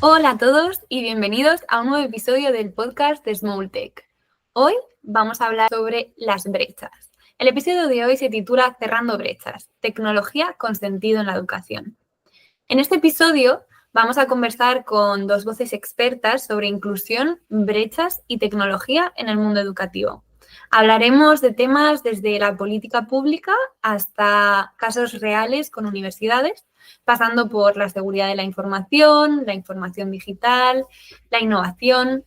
Hola a todos y bienvenidos a un nuevo episodio del podcast de Smalltech. Hoy vamos a hablar sobre las brechas. El episodio de hoy se titula Cerrando brechas, tecnología con sentido en la educación. En este episodio vamos a conversar con dos voces expertas sobre inclusión, brechas y tecnología en el mundo educativo. Hablaremos de temas desde la política pública hasta casos reales con universidades, pasando por la seguridad de la información digital, la innovación.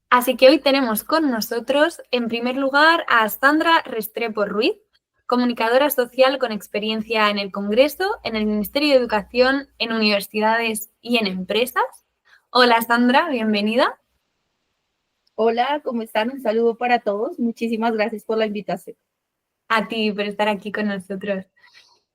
Así que hoy tenemos con nosotros, en primer lugar, a Sandra Restrepo Ruiz, comunicadora social con experiencia en el Congreso, en el Ministerio de Educación, en universidades y en empresas. Hola Sandra, bienvenida. Hola, ¿cómo están? Un saludo para todos. Muchísimas gracias por la invitación. A ti por estar aquí con nosotros.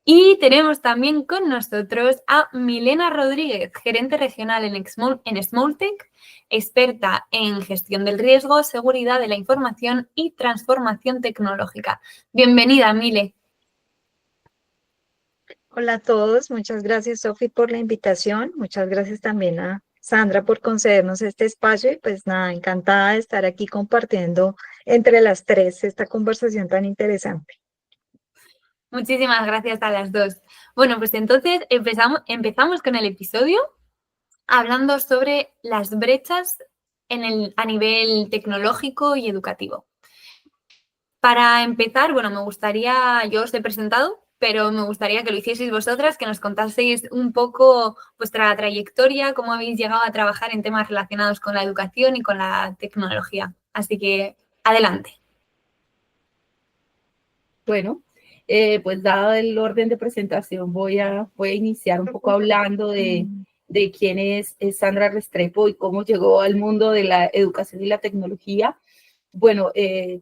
Y tenemos también con nosotros a Milena Rodríguez, gerente regional en Smalltech, experta en gestión del riesgo, seguridad de la información y transformación tecnológica. Bienvenida, Mile. Hola a todos, muchas gracias Sofi por la invitación, muchas gracias también a Sandra por concedernos este espacio y pues nada, encantada de estar aquí compartiendo entre las tres esta conversación tan interesante. Muchísimas gracias a las dos. Bueno, pues entonces empezamos con el episodio hablando sobre las brechas a nivel tecnológico y educativo. Para empezar, bueno, yo os he presentado, pero me gustaría que lo hicieseis vosotras, que nos contaseis un poco vuestra trayectoria, cómo habéis llegado a trabajar en temas relacionados con la educación y con la tecnología. Así que, adelante. Bueno, pues dado el orden de presentación, voy a iniciar un poco hablando de quién es Sandra Restrepo y cómo llegó al mundo de la educación y la tecnología. Bueno,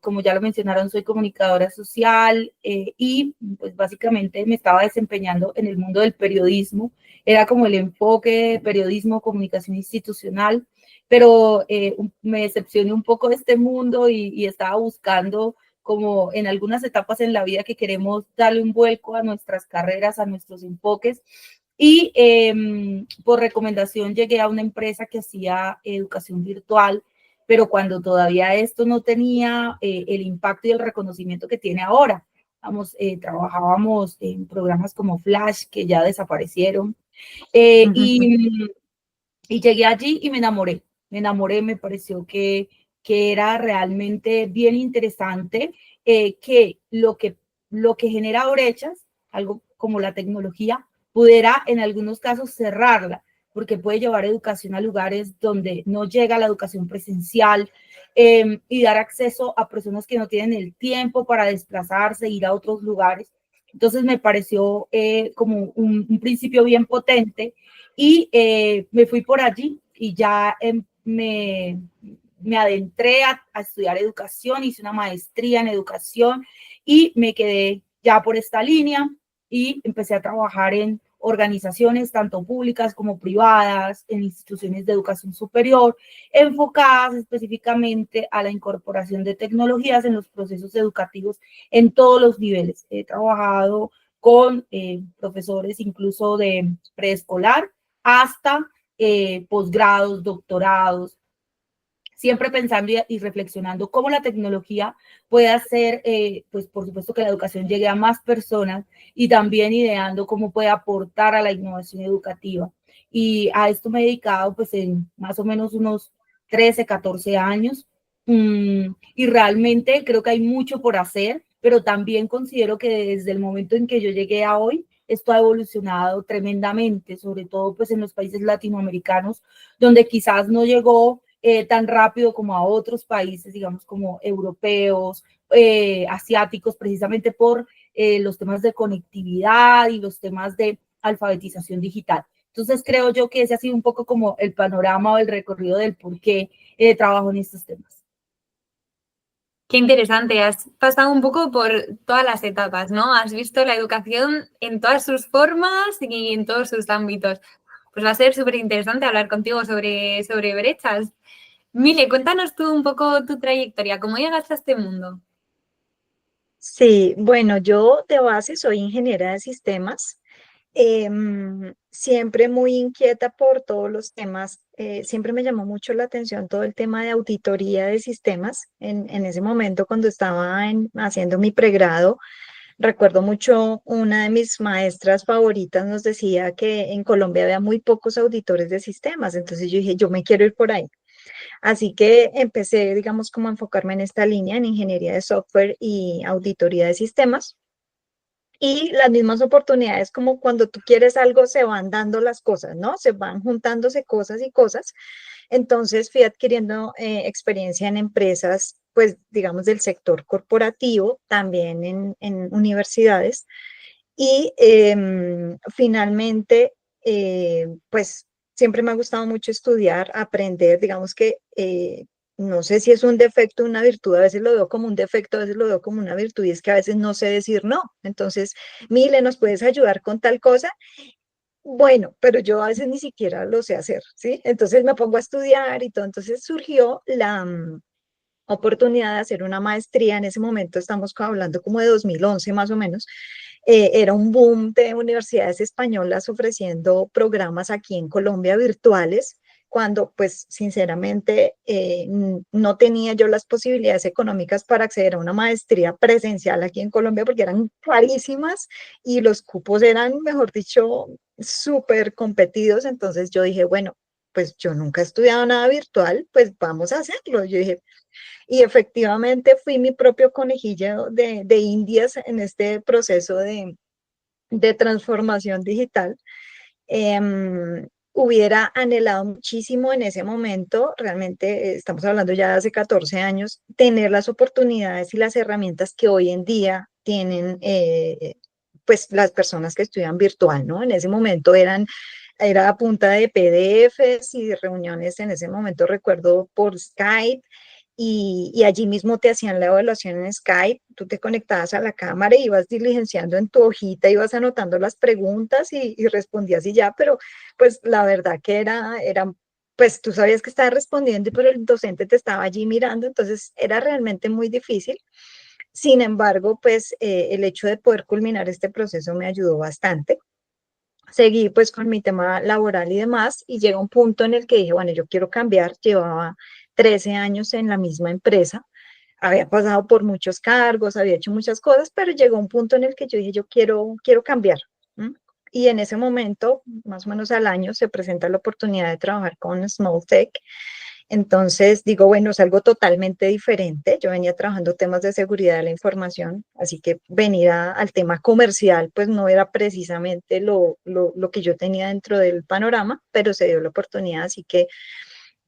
como ya lo mencionaron, soy comunicadora social y pues básicamente me estaba desempeñando en el mundo del periodismo. Era como el enfoque de periodismo, comunicación institucional, pero me decepcioné un poco de este mundo y estaba buscando como en algunas etapas en la vida que queremos darle un vuelco a nuestras carreras, a nuestros enfoques. Y por recomendación llegué a una empresa que hacía educación virtual, pero cuando todavía esto no tenía el impacto y el reconocimiento que tiene ahora. Vamos, trabajábamos en programas como Flash, que ya desaparecieron, eh, y, y llegué allí y me pareció que era realmente bien interesante, que lo que genera brechas, algo como la tecnología, pudiera en algunos casos cerrarla, porque puede llevar educación a lugares donde no llega la educación presencial, y dar acceso a personas que no tienen el tiempo para desplazarse, ir a otros lugares. Entonces me pareció como un principio bien potente y me fui por allí y ya me adentré a estudiar educación, hice una maestría en educación y me quedé ya por esta línea y empecé a trabajar en organizaciones tanto públicas como privadas, en instituciones de educación superior, enfocadas específicamente a la incorporación de tecnologías en los procesos educativos en todos los niveles. He trabajado con profesores incluso de preescolar hasta posgrados, doctorados, siempre pensando y reflexionando cómo la tecnología puede hacer, pues por supuesto que la educación llegue a más personas y también ideando cómo puede aportar a la innovación educativa. Y a esto me he dedicado pues en más o menos unos 13, 14 años, y realmente creo que hay mucho por hacer, pero también considero que desde el momento en que yo llegué a hoy, esto ha evolucionado tremendamente, sobre todo pues en los países latinoamericanos, donde quizás no llegó tan rápido como a otros países, digamos, como europeos, asiáticos, precisamente por los temas de conectividad y los temas de alfabetización digital. Entonces, creo yo que ese ha sido un poco como el panorama o el recorrido del por qué trabajo en estos temas. Qué interesante, has pasado un poco por todas las etapas, ¿no? Has visto la educación en todas sus formas y en todos sus ámbitos. Pues va a ser súper interesante hablar contigo sobre brechas. Mile, cuéntanos tú un poco tu trayectoria, ¿cómo llegaste a este mundo? Sí, bueno, yo de base soy ingeniera de sistemas. siempre muy inquieta por todos los temas. Siempre me llamó mucho la atención todo el tema de auditoría de sistemas. En ese momento, cuando estaba haciendo mi pregrado, recuerdo mucho una de mis maestras favoritas nos decía que en Colombia había muy pocos auditores de sistemas. Entonces yo dije, yo me quiero ir por ahí. Así que empecé, digamos, como a enfocarme en esta línea, en ingeniería de software y auditoría de sistemas. Y las mismas oportunidades, como cuando tú quieres algo, se van dando las cosas, ¿no? Se van juntándose cosas y cosas. Entonces fui adquiriendo experiencia en empresas, pues, digamos, del sector corporativo, también en universidades. Y finalmente, pues siempre me ha gustado mucho estudiar, aprender, digamos que no sé si es un defecto o una virtud, a veces lo veo como un defecto, a veces lo veo como una virtud, y es que a veces no sé decir no. Entonces, Mile, ¿nos puedes ayudar con tal cosa? Bueno, pero yo a veces ni siquiera lo sé hacer, ¿sí? Entonces me pongo a estudiar y todo. Entonces surgió la oportunidad de hacer una maestría. En ese momento estamos hablando como de 2011 más o menos. Era un boom de universidades españolas ofreciendo programas aquí en Colombia virtuales, cuando pues sinceramente no tenía yo las posibilidades económicas para acceder a una maestría presencial aquí en Colombia porque eran carísimas y los cupos eran, mejor dicho, súper competidos. Entonces yo dije, bueno, pues yo nunca he estudiado nada virtual, pues vamos a hacerlo. Yo dije, y efectivamente fui mi propio conejillo de Indias en este proceso de transformación digital. Hubiera anhelado muchísimo en ese momento, realmente estamos hablando ya de hace 14 años, tener las oportunidades y las herramientas que hoy en día tienen pues las personas que estudian virtual, ¿no? En ese momento era a punta de PDFs y de reuniones, en ese momento recuerdo por Skype, y allí mismo te hacían la evaluación en Skype. Tú te conectabas a la cámara y ibas diligenciando en tu hojita, ibas anotando las preguntas y respondías y ya, pero pues la verdad que pues tú sabías que estabas respondiendo, pero el docente te estaba allí mirando, entonces era realmente muy difícil. Sin embargo, pues el hecho de poder culminar este proceso me ayudó bastante. Seguí pues con mi tema laboral y demás, y llega un punto en el que dije, bueno, yo quiero cambiar. Llevaba 13 años en la misma empresa, había pasado por muchos cargos, había hecho muchas cosas, pero llegó un punto en el que yo dije, yo quiero cambiar. ¿M? Y en ese momento, más o menos al año, se presenta la oportunidad de trabajar con Smalltech. Entonces digo, bueno, es algo totalmente diferente. Yo venía trabajando temas de seguridad de la información, así que venir al tema comercial, pues no era precisamente lo que yo tenía dentro del panorama, pero se dio la oportunidad, así que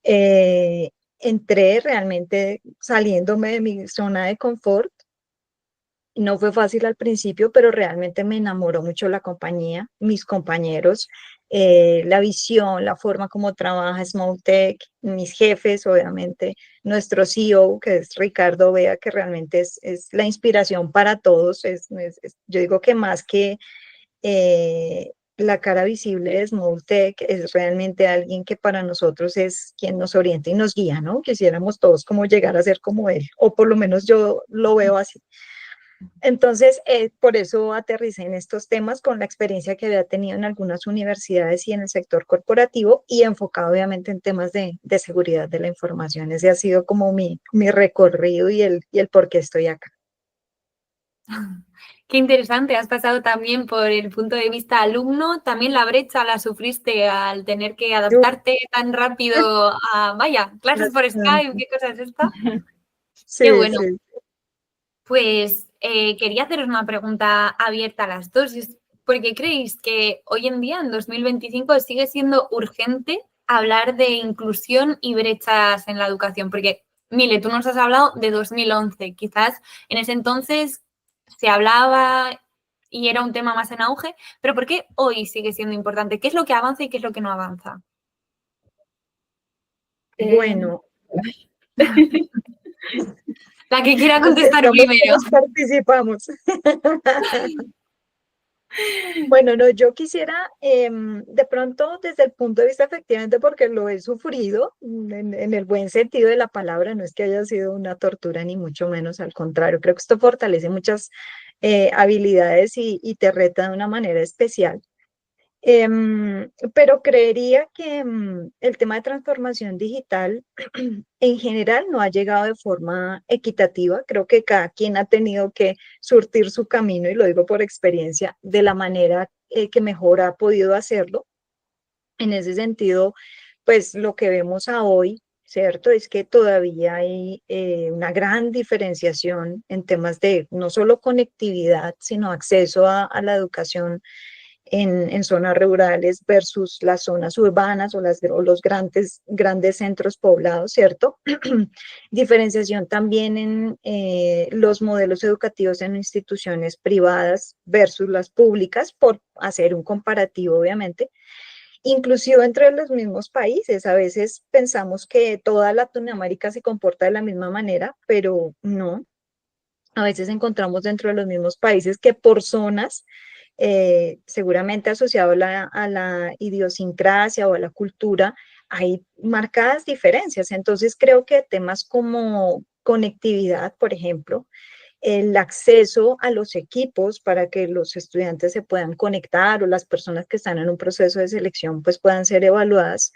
eh, entré realmente saliéndome de mi zona de confort. No fue fácil al principio, pero realmente me enamoró mucho la compañía, mis compañeros, la visión, la forma como trabaja Smalltech, mis jefes, obviamente, nuestro CEO, que es Ricardo Vea, que realmente es la inspiración para todos. Yo digo que más que la cara visible de Smalltech, es realmente alguien que para nosotros es quien nos orienta y nos guía, ¿no? Quisiéramos todos como llegar a ser como él, o por lo menos yo lo veo así. Entonces, por eso aterricé en estos temas con la experiencia que había tenido en algunas universidades y en el sector corporativo, y enfocado obviamente en temas de seguridad de la información. Ese ha sido como mi recorrido y el por qué estoy acá. Qué interesante, has pasado también por el punto de vista alumno, también la brecha la sufriste al tener que Yo, adaptarte tan rápido a, vaya, clases por Skype, bastante. ¿qué cosa es esta? Qué Sí, bueno. sí. Pues quería haceros una pregunta abierta a las dos. ¿Por qué creéis que hoy en día, en 2025, sigue siendo urgente hablar de inclusión y brechas en la educación? Porque, Mile, tú nos has hablado de 2011. Quizás en ese entonces se hablaba y era un tema más en auge, pero ¿por qué hoy sigue siendo importante? ¿Qué es lo que avanza y qué es lo que no avanza? Eh, Bueno, La que quiera contestar estamos, primero. todos participamos. Bueno, no, yo quisiera, de pronto, desde el punto de vista, efectivamente, porque lo he sufrido, en el buen sentido de la palabra, no es que haya sido una tortura, ni mucho menos, al contrario, creo que esto fortalece muchas habilidades y te reta de una manera especial. Pero creería que el tema de transformación digital en general no ha llegado de forma equitativa. Creo que cada quien ha tenido que surtir su camino, y lo digo por experiencia, de la manera que mejor ha podido hacerlo. En ese sentido, pues lo que vemos a hoy, ¿cierto? Es que todavía hay una gran diferenciación en temas de no solo conectividad, sino acceso a la educación en zonas rurales versus las zonas urbanas o los grandes centros poblados, ¿cierto? Diferenciación también en los modelos educativos en instituciones privadas versus las públicas, por hacer un comparativo, obviamente. Inclusive entre los mismos países, a veces pensamos que toda Latinoamérica se comporta de la misma manera, pero no. A veces encontramos dentro de los mismos países que por zonas, seguramente asociado a la idiosincrasia o a la cultura, hay marcadas diferencias. Entonces creo que temas como conectividad, por ejemplo, el acceso a los equipos para que los estudiantes se puedan conectar, o las personas que están en un proceso de selección pues puedan ser evaluadas,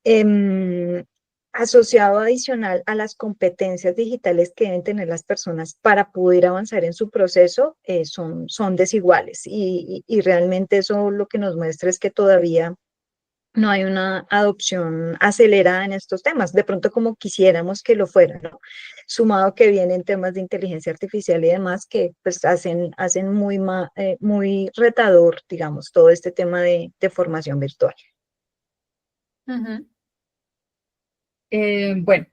em, asociado adicional a las competencias digitales que deben tener las personas para poder avanzar en su proceso, son desiguales, y realmente eso lo que nos muestra es que todavía no hay una adopción acelerada en estos temas, de pronto como quisiéramos que lo fuera, ¿no? Sumado que vienen temas de inteligencia artificial y demás que pues hacen muy retador, digamos, todo este tema de formación virtual. Ujú. Bueno,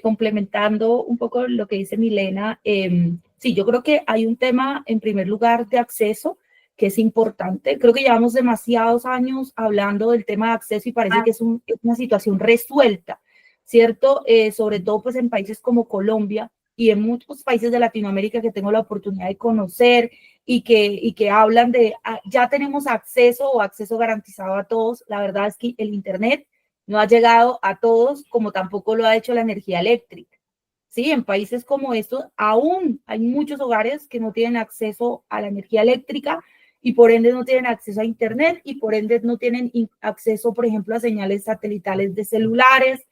complementando un poco lo que dice Milena, sí, yo creo que hay un tema, en primer lugar, de acceso, que es importante. Creo que llevamos demasiados años hablando del tema de acceso y parece que es una situación resuelta, ¿cierto? Sobre todo pues en países como Colombia y en muchos países de Latinoamérica que tengo la oportunidad de conocer y que hablan de ya tenemos acceso o acceso garantizado a todos. La verdad es que el Internet no ha llegado a todos, como tampoco lo ha hecho la energía eléctrica. Sí, en países como estos aún hay muchos hogares que no tienen acceso a la energía eléctrica y por ende no tienen acceso a Internet y por ende no tienen acceso, por ejemplo, a señales satelitales de celulares,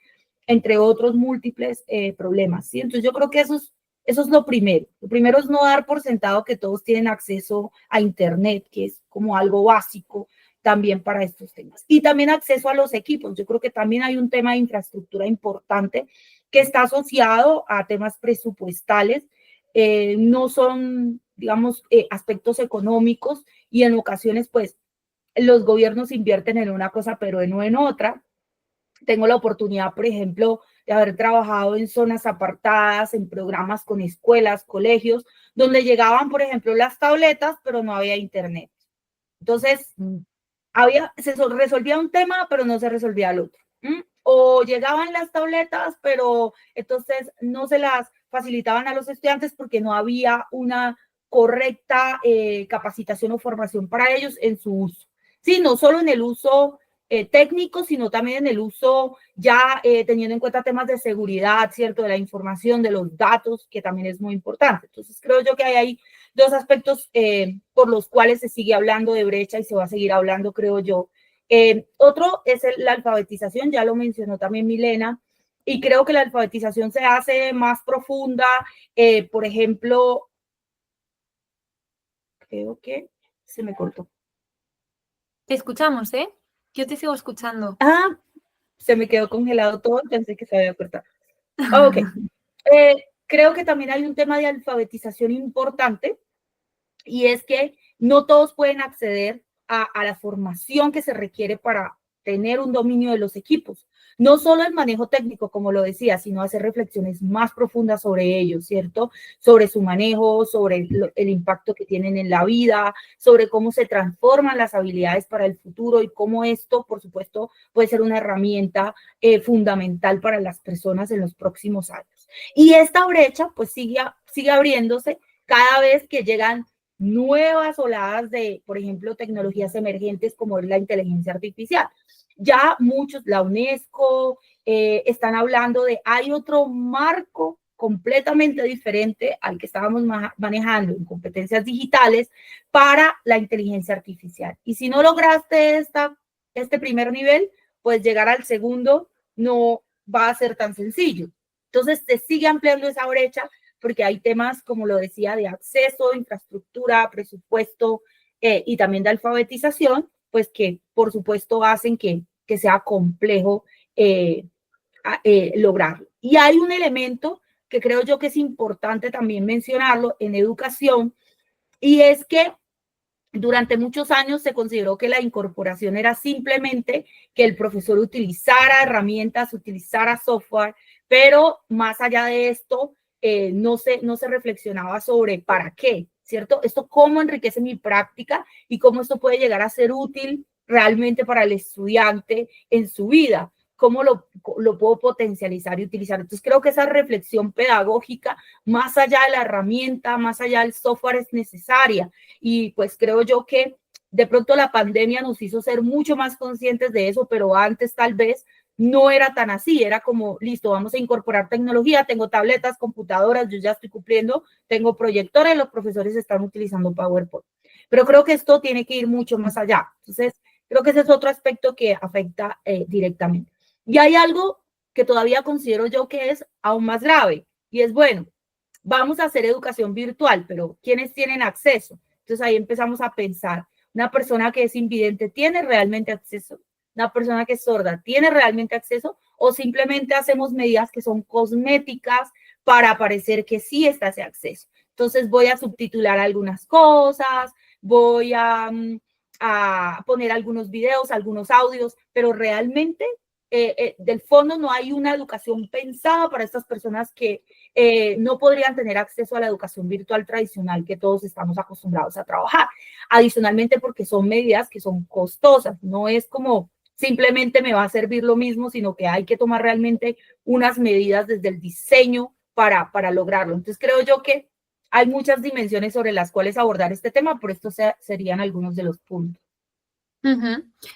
entre otros múltiples problemas. ¿Sí? Entonces yo creo que eso es lo primero. Lo primero es no dar por sentado que todos tienen acceso a Internet, que es como algo básico también para estos temas. Y también acceso a los equipos. Yo creo que también hay un tema de infraestructura importante que está asociado a temas presupuestales. No son, digamos, aspectos económicos y en ocasiones, pues, los gobiernos invierten en una cosa, pero no en otra. Tengo la oportunidad, por ejemplo, de haber trabajado en zonas apartadas, en programas con escuelas, colegios, donde llegaban, por ejemplo, las tabletas, pero no había internet. Entonces, se resolvía un tema, pero no se resolvía el otro. O llegaban las tabletas, pero entonces no se las facilitaban a los estudiantes porque no había una correcta capacitación o formación para ellos en su uso. Sí, no solo en el uso técnico, sino también en el uso ya teniendo en cuenta temas de seguridad, ¿cierto? De la información, de los datos, que también es muy importante. Entonces, creo yo que hay ahí dos aspectos por los cuales se sigue hablando de brecha y se va a seguir hablando, creo yo. Otro es la alfabetización, ya lo mencionó también Milena, y creo que la alfabetización se hace más profunda. Por ejemplo, creo que se me cortó. Te escuchamos, ¿eh? Yo te sigo escuchando. Se me quedó congelado todo, pensé que se había cortado. Ok. Creo que también hay un tema de alfabetización importante, y es que no todos pueden acceder a la formación que se requiere para tener un dominio de los equipos. No solo el manejo técnico, como lo decía, sino hacer reflexiones más profundas sobre ellos, ¿cierto? Sobre su manejo, sobre el impacto que tienen en la vida, sobre cómo se transforman las habilidades para el futuro y cómo esto, por supuesto, puede ser una herramienta fundamental para las personas en los próximos años. Y esta brecha, pues, sigue abriéndose cada vez que llegan nuevas oladas de, por ejemplo, tecnologías emergentes como es la inteligencia artificial. Ya muchos, la UNESCO, están hablando de, hay otro marco completamente diferente al que estábamos manejando en competencias digitales para la inteligencia artificial. Y si no lograste este primer nivel, pues llegar al segundo no va a ser tan sencillo. Entonces, se sigue ampliando esa brecha porque hay temas, como lo decía, de acceso, infraestructura, presupuesto y también de alfabetización, pues que por supuesto hacen que sea complejo lograrlo. Y hay un elemento que creo yo que es importante también mencionarlo en educación, y es que durante muchos años se consideró que la incorporación era simplemente que el profesor utilizara herramientas, utilizara software, pero más allá de esto, no se reflexionaba sobre para qué, ¿cierto? Esto cómo enriquece mi práctica y cómo esto puede llegar a ser útil realmente para el estudiante en su vida, cómo lo puedo potencializar y utilizar. Entonces creo que esa reflexión pedagógica, más allá de la herramienta, más allá del software, es necesaria. Y pues creo yo que de pronto la pandemia nos hizo ser mucho más conscientes de eso, pero antes tal vez no era tan así, era como, listo, vamos a incorporar tecnología, tengo tabletas, computadoras, yo ya estoy cumpliendo, tengo proyectores, los profesores están utilizando PowerPoint. Pero creo que esto tiene que ir mucho más allá. Entonces, creo que ese es otro aspecto que afecta directamente. Y hay algo que todavía considero yo que es aún más grave, y es, bueno, vamos a hacer educación virtual, pero ¿quiénes tienen acceso? Entonces ahí empezamos a pensar, ¿una persona que es invidente tiene realmente acceso? ¿Una persona que es sorda tiene realmente acceso? ¿O simplemente hacemos medidas que son cosméticas para parecer que sí está ese acceso? Entonces voy a subtitular algunas cosas, voy a poner algunos videos, algunos audios, pero realmente del fondo no hay una educación pensada para estas personas que no podrían tener acceso a la educación virtual tradicional que todos estamos acostumbrados a trabajar. Adicionalmente, porque son medidas que son costosas, no es como simplemente me va a servir lo mismo, sino que hay que tomar realmente unas medidas desde el diseño para lograrlo. Entonces creo yo que hay muchas dimensiones sobre las cuales abordar este tema, por esto serían algunos de los puntos.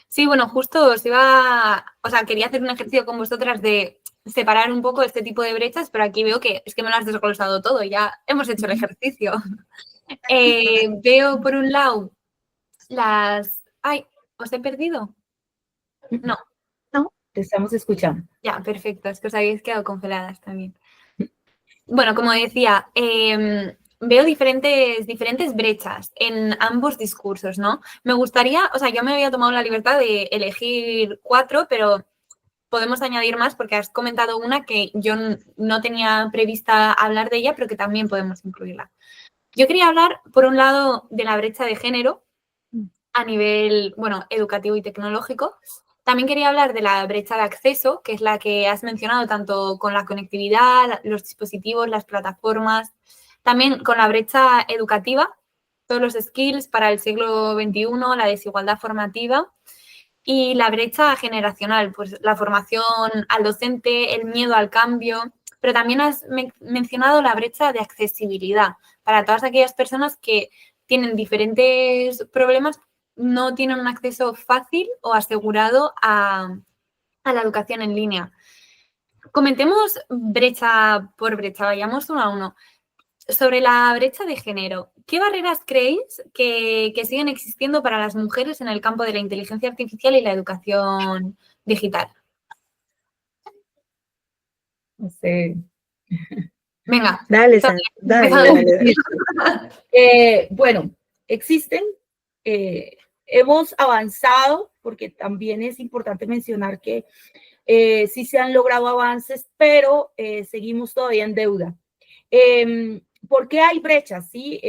Sí, bueno, justo os quería hacer un ejercicio con vosotras de separar un poco este tipo de brechas, pero aquí veo que es que me lo has desglosado todo, ya hemos hecho el ejercicio. Veo por un lado ¡Ay! ¿Os he perdido? No. No, te estamos escuchando. Ya, perfecto, es que os habéis quedado congeladas también. Bueno, como decía, veo diferentes brechas en ambos discursos, ¿no? Me gustaría, yo me había tomado la libertad de elegir 4, pero podemos añadir más porque has comentado una que yo no tenía prevista hablar de ella, pero que también podemos incluirla. Yo quería hablar, por un lado, de la brecha de género a nivel, educativo y tecnológico. También quería hablar de la brecha de acceso, que es la que has mencionado tanto con la conectividad, los dispositivos, las plataformas, también con la brecha educativa, todos los skills para el siglo XXI, la desigualdad formativa y la brecha generacional, pues la formación al docente, el miedo al cambio, pero también has mencionado la brecha de accesibilidad para todas aquellas personas que tienen diferentes problemas, no tienen un acceso fácil o asegurado a la educación en línea. Comentemos brecha por brecha, vayamos uno a uno. Sobre la brecha de género, ¿qué barreras creéis que siguen existiendo para las mujeres en el campo de la inteligencia artificial y la educación digital? No sé. Venga. Dale, Sandra, dale. Bueno, existen, hemos avanzado, porque también es importante mencionar que sí se han logrado avances, pero seguimos todavía en deuda. ¿Por qué hay brechas? ¿Sí?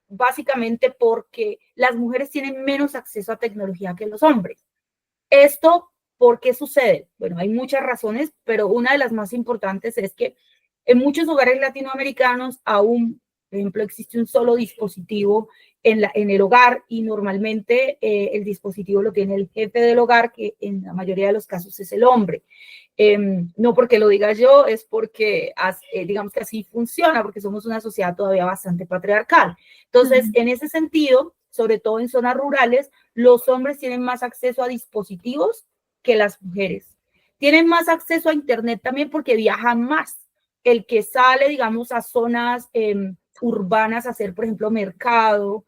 Básicamente porque las mujeres tienen menos acceso a tecnología que los hombres. Esto, ¿por qué sucede? Bueno, hay muchas razones, pero una de las más importantes es que en muchos hogares latinoamericanos aún, por ejemplo, existe un solo dispositivo en el hogar y normalmente el dispositivo lo tiene el jefe del hogar, que en la mayoría de los casos es el hombre. No porque lo diga yo, es porque digamos que así funciona, porque somos una sociedad todavía bastante patriarcal. Entonces, en ese sentido, sobre todo en zonas rurales, los hombres tienen más acceso a dispositivos que las mujeres. Tienen más acceso a Internet también porque viajan más. el que sale, digamos, a zonas urbanas a hacer, por ejemplo, mercado,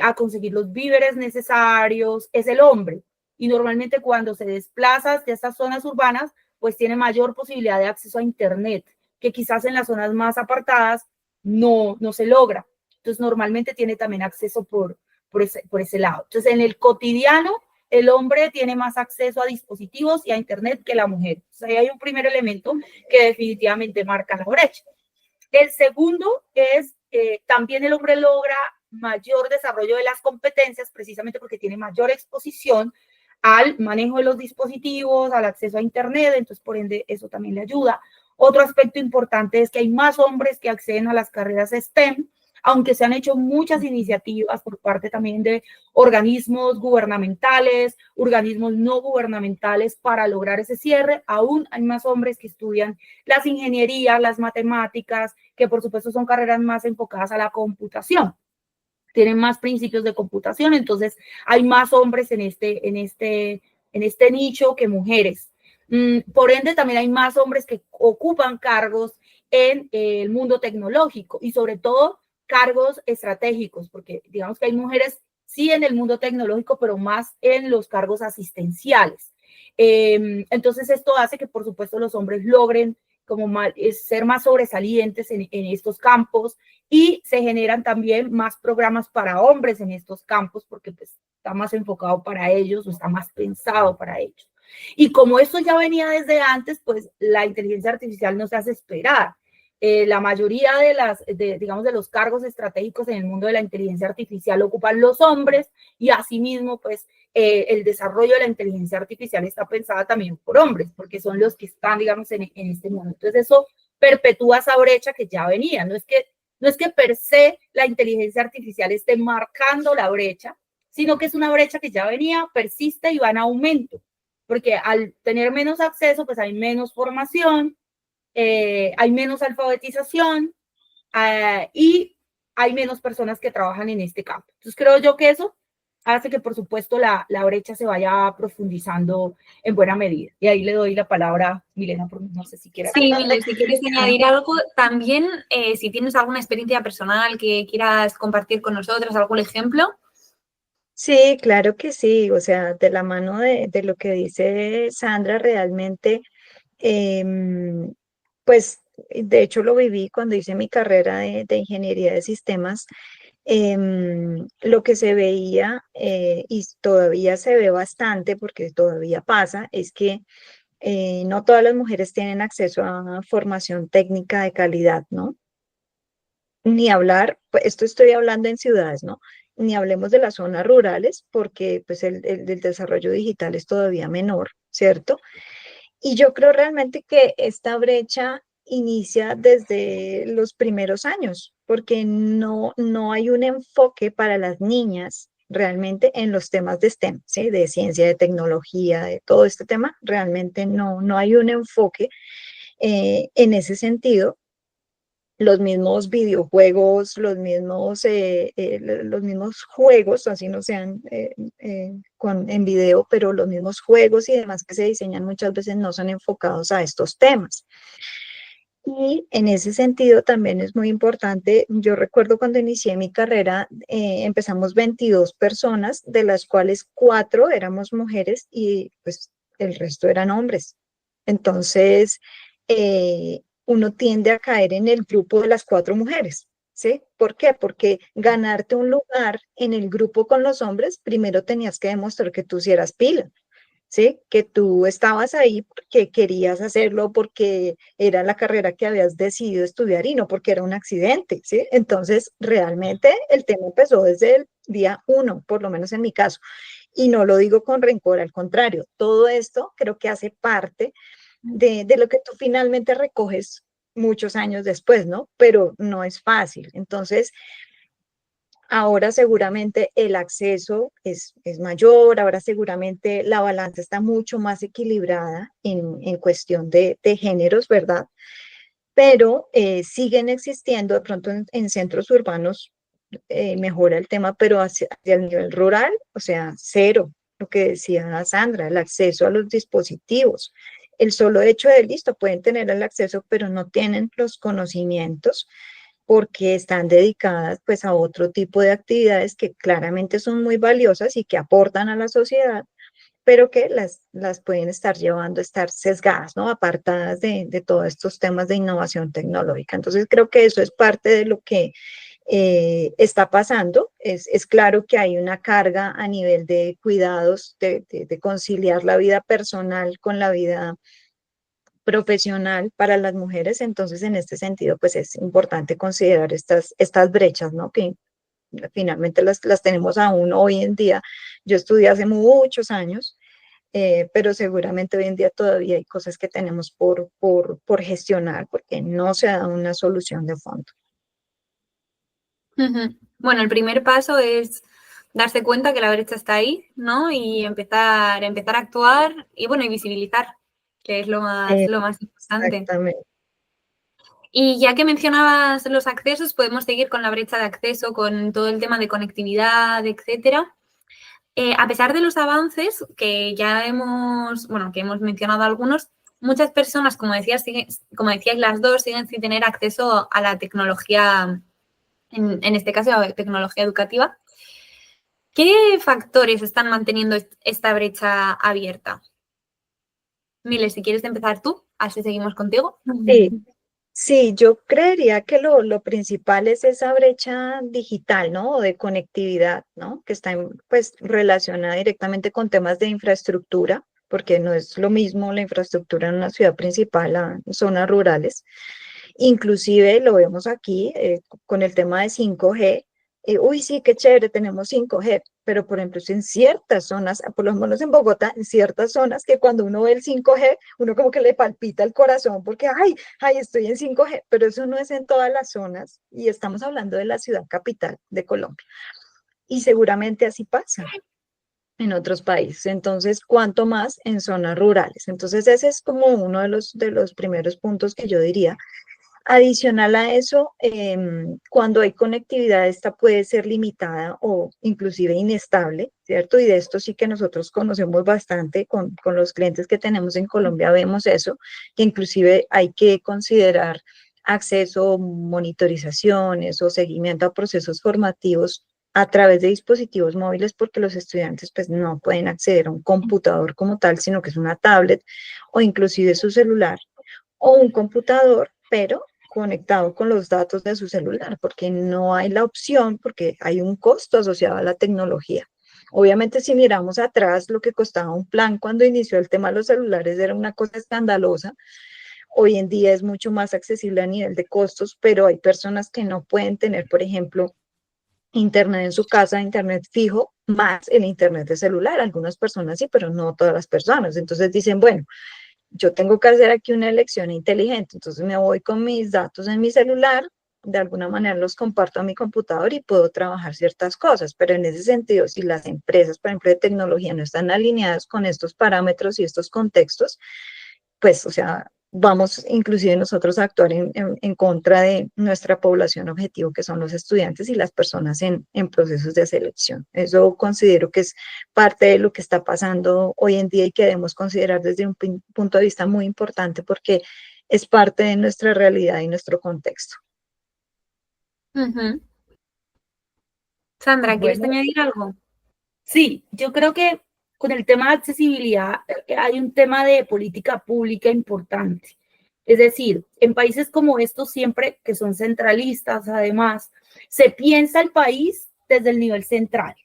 a conseguir los víveres necesarios, es el hombre. Y normalmente cuando se desplaza de estas zonas urbanas, pues tiene mayor posibilidad de acceso a Internet, que quizás en las zonas más apartadas no se logra. Entonces, normalmente tiene también acceso por ese lado. Entonces, en el cotidiano, el hombre tiene más acceso a dispositivos y a Internet que la mujer. O sea, ahí hay un primer elemento que definitivamente marca la brecha. El segundo es, también el hombre logra mayor desarrollo de las competencias precisamente porque tiene mayor exposición al manejo de los dispositivos, al acceso a Internet, entonces por ende eso también le ayuda. Otro aspecto importante es que hay más hombres que acceden a las carreras STEM, aunque se han hecho muchas iniciativas por parte también de organismos gubernamentales, organismos no gubernamentales para lograr ese cierre, aún hay más hombres que estudian las ingenierías, las matemáticas, que por supuesto son carreras más enfocadas a la computación. Tienen más principios de computación, entonces hay más hombres en este nicho que mujeres. Por ende, también hay más hombres que ocupan cargos en el mundo tecnológico y sobre todo cargos estratégicos, porque digamos que hay mujeres sí en el mundo tecnológico, pero más en los cargos asistenciales. Entonces, esto hace que, por supuesto, los hombres logren ser más sobresalientes en estos campos y se generan también más programas para hombres en estos campos porque pues, está más enfocado para ellos o está más pensado para ellos. Y como esto ya venía desde antes, pues la inteligencia artificial no se hace esperar. La mayoría digamos, de los cargos estratégicos en el mundo de la inteligencia artificial ocupan los hombres y asimismo, pues, el desarrollo de la inteligencia artificial está pensada también por hombres, porque son los que están, digamos, en este mundo. Entonces, eso perpetúa esa brecha que ya venía. No es que per se la inteligencia artificial esté marcando la brecha, sino que es una brecha que ya venía, persiste y va en aumento, porque al tener menos acceso, pues hay menos formación, hay menos alfabetización y hay menos personas que trabajan en este campo. Entonces creo yo que eso hace que por supuesto la brecha se vaya profundizando en buena medida. Y ahí le doy la palabra a Milena, porque no sé si quieres. Sí, Mile, si quieres añadir algo, también si tienes alguna experiencia personal que quieras compartir con nosotros, algún ejemplo. Sí, claro que sí, o sea, de la mano de lo que dice Sandra, realmente, pues de hecho lo viví cuando hice mi carrera de ingeniería de sistemas. Lo que se veía y todavía se ve bastante, porque todavía pasa, es que no todas las mujeres tienen acceso a formación técnica de calidad, ¿no? Ni hablar, pues, esto estoy hablando en ciudades, ¿no? Ni hablemos de las zonas rurales, porque pues el desarrollo digital es todavía menor, ¿cierto? Y yo creo realmente que esta brecha inicia desde los primeros años, porque no hay un enfoque para las niñas realmente en los temas de STEM, ¿sí? De ciencia, de tecnología, de todo este tema, realmente no hay un enfoque en ese sentido. Los mismos videojuegos, los mismos juegos, así no sean en video, pero los mismos juegos y demás que se diseñan muchas veces no son enfocados a estos temas. Y en ese sentido también es muy importante, yo recuerdo cuando inicié mi carrera, empezamos 22 personas, de las cuales 4 éramos mujeres y pues el resto eran hombres. Entonces, uno tiende a caer en el grupo de las 4 mujeres, ¿sí? ¿Por qué? Porque ganarte un lugar en el grupo con los hombres, primero tenías que demostrar que tú sí eras pila, ¿sí? Que tú estabas ahí porque querías hacerlo, porque era la carrera que habías decidido estudiar y no porque era un accidente, ¿sí? Entonces, realmente el tema empezó desde el día 1, por lo menos en mi caso. Y no lo digo con rencor, al contrario, todo esto creo que hace parte de lo que tú finalmente recoges muchos años después, ¿no? Pero no es fácil. Entonces, ahora seguramente el acceso es mayor, ahora seguramente la balanza está mucho más equilibrada en cuestión de géneros, ¿verdad? Pero siguen existiendo de pronto en centros urbanos, mejora el tema, pero hacia el nivel rural, o sea, cero, lo que decía Sandra, el acceso a los dispositivos. el solo hecho de listo, pueden tener el acceso, pero no tienen los conocimientos porque están dedicadas pues a otro tipo de actividades que claramente son muy valiosas y que aportan a la sociedad, pero que las pueden estar llevando a estar sesgadas, ¿no? Apartadas de todos estos temas de innovación tecnológica. Entonces creo que eso es parte de lo que está pasando. Es claro que hay una carga a nivel de cuidados, de conciliar la vida personal con la vida profesional para las mujeres. Entonces, en este sentido, pues es importante considerar estas brechas, ¿no? Que finalmente las tenemos aún hoy en día. Yo estudié hace muchos años, pero seguramente hoy en día todavía hay cosas que tenemos por gestionar porque no se da una solución de fondo. Bueno, el primer paso es darse cuenta que la brecha está ahí, ¿no? Y empezar a actuar y, bueno, y visibilizar, que es lo más importante. Exactamente. Y ya que mencionabas los accesos, podemos seguir con la brecha de acceso, con todo el tema de conectividad, etcétera. A pesar de los avances que ya hemos mencionado algunos, muchas personas, como decíais las dos, siguen sin tener acceso a la tecnología, en este caso, a la tecnología educativa. ¿Qué factores están manteniendo esta brecha abierta? Mile, si quieres empezar tú, así seguimos contigo. Sí, yo creería que lo principal es esa brecha digital, ¿no? O de conectividad, ¿no? Que está pues relacionada directamente con temas de infraestructura, porque no es lo mismo la infraestructura en una ciudad principal a zonas rurales. Inclusive lo vemos aquí con el tema de 5G. Uy, sí, qué chévere, tenemos 5G, pero por ejemplo, en ciertas zonas, por lo menos en Bogotá, en ciertas zonas que cuando uno ve el 5G, uno como que le palpita el corazón porque, ay, estoy en 5G, pero eso no es en todas las zonas y estamos hablando de la ciudad capital de Colombia. Y seguramente así pasa en otros países. Entonces, ¿cuánto más en zonas rurales? Entonces, ese es como uno de los primeros puntos que yo diría. Adicional a eso, cuando hay conectividad, esta puede ser limitada o inclusive inestable, ¿cierto? Y de esto sí que nosotros conocemos bastante con los clientes que tenemos en Colombia, vemos eso, que inclusive hay que considerar acceso, monitorizaciones o seguimiento a procesos formativos a través de dispositivos móviles porque los estudiantes pues no pueden acceder a un computador como tal, sino que es una tablet o inclusive su celular o un computador, pero conectado con los datos de su celular, porque no hay la opción, porque hay un costo asociado a la tecnología. Obviamente, si miramos atrás, lo que costaba un plan cuando inició el tema de los celulares era una cosa escandalosa. Hoy en día es mucho más accesible a nivel de costos, pero hay personas que no pueden tener, por ejemplo, internet en su casa, internet fijo, más el internet de celular. Algunas personas sí, pero no todas las personas. Entonces dicen, bueno, yo tengo que hacer aquí una elección inteligente, entonces me voy con mis datos en mi celular, de alguna manera los comparto a mi computador y puedo trabajar ciertas cosas, pero en ese sentido, si las empresas, por ejemplo, de tecnología no están alineadas con estos parámetros y estos contextos, pues, o sea, vamos inclusive nosotros a actuar en contra de nuestra población objetivo, que son los estudiantes y las personas en procesos de selección. Eso considero que es parte de lo que está pasando hoy en día y que debemos considerar desde un punto de vista muy importante porque es parte de nuestra realidad y nuestro contexto. Sandra, ¿quieres Bueno, añadir algo? sí, yo creo que con el tema de accesibilidad hay un tema de política pública importante. Es decir, en países como estos siempre, que son centralistas además, se piensa el país desde el nivel central.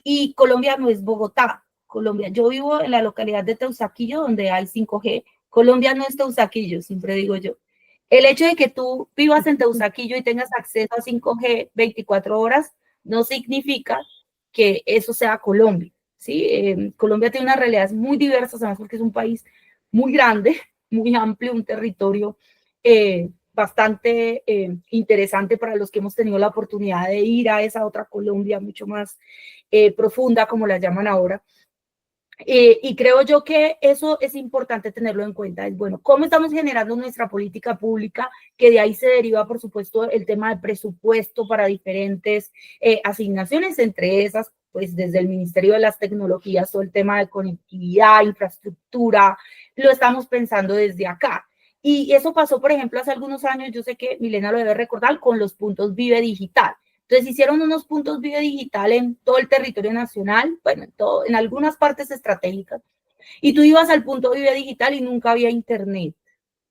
Y Colombia no es Bogotá. Colombia, yo vivo en la localidad de Teusaquillo, donde hay 5G. Colombia no es Teusaquillo, siempre digo yo. El hecho de que tú vivas en Teusaquillo y tengas acceso a 5G 24 horas no significa que eso sea Colombia, ¿sí? Colombia tiene unas realidades muy diversas, además porque es un país muy grande, muy amplio, un territorio bastante interesante para los que hemos tenido la oportunidad de ir a esa otra Colombia mucho más profunda, como la llaman ahora. Y creo yo que eso es importante tenerlo en cuenta. Es bueno, cómo estamos generando nuestra política pública, que de ahí se deriva, por supuesto, el tema de presupuesto para diferentes asignaciones, entre esas, pues desde el Ministerio de las Tecnologías, todo el tema de conectividad, infraestructura, lo estamos pensando desde acá. Y eso pasó, por ejemplo, hace algunos años, yo sé que Milena lo debe recordar, con los puntos Vive Digital. Entonces hicieron unos puntos Vive Digital en todo el territorio nacional, bueno, en algunas partes estratégicas, y tú ibas al punto Vive Digital y nunca había internet.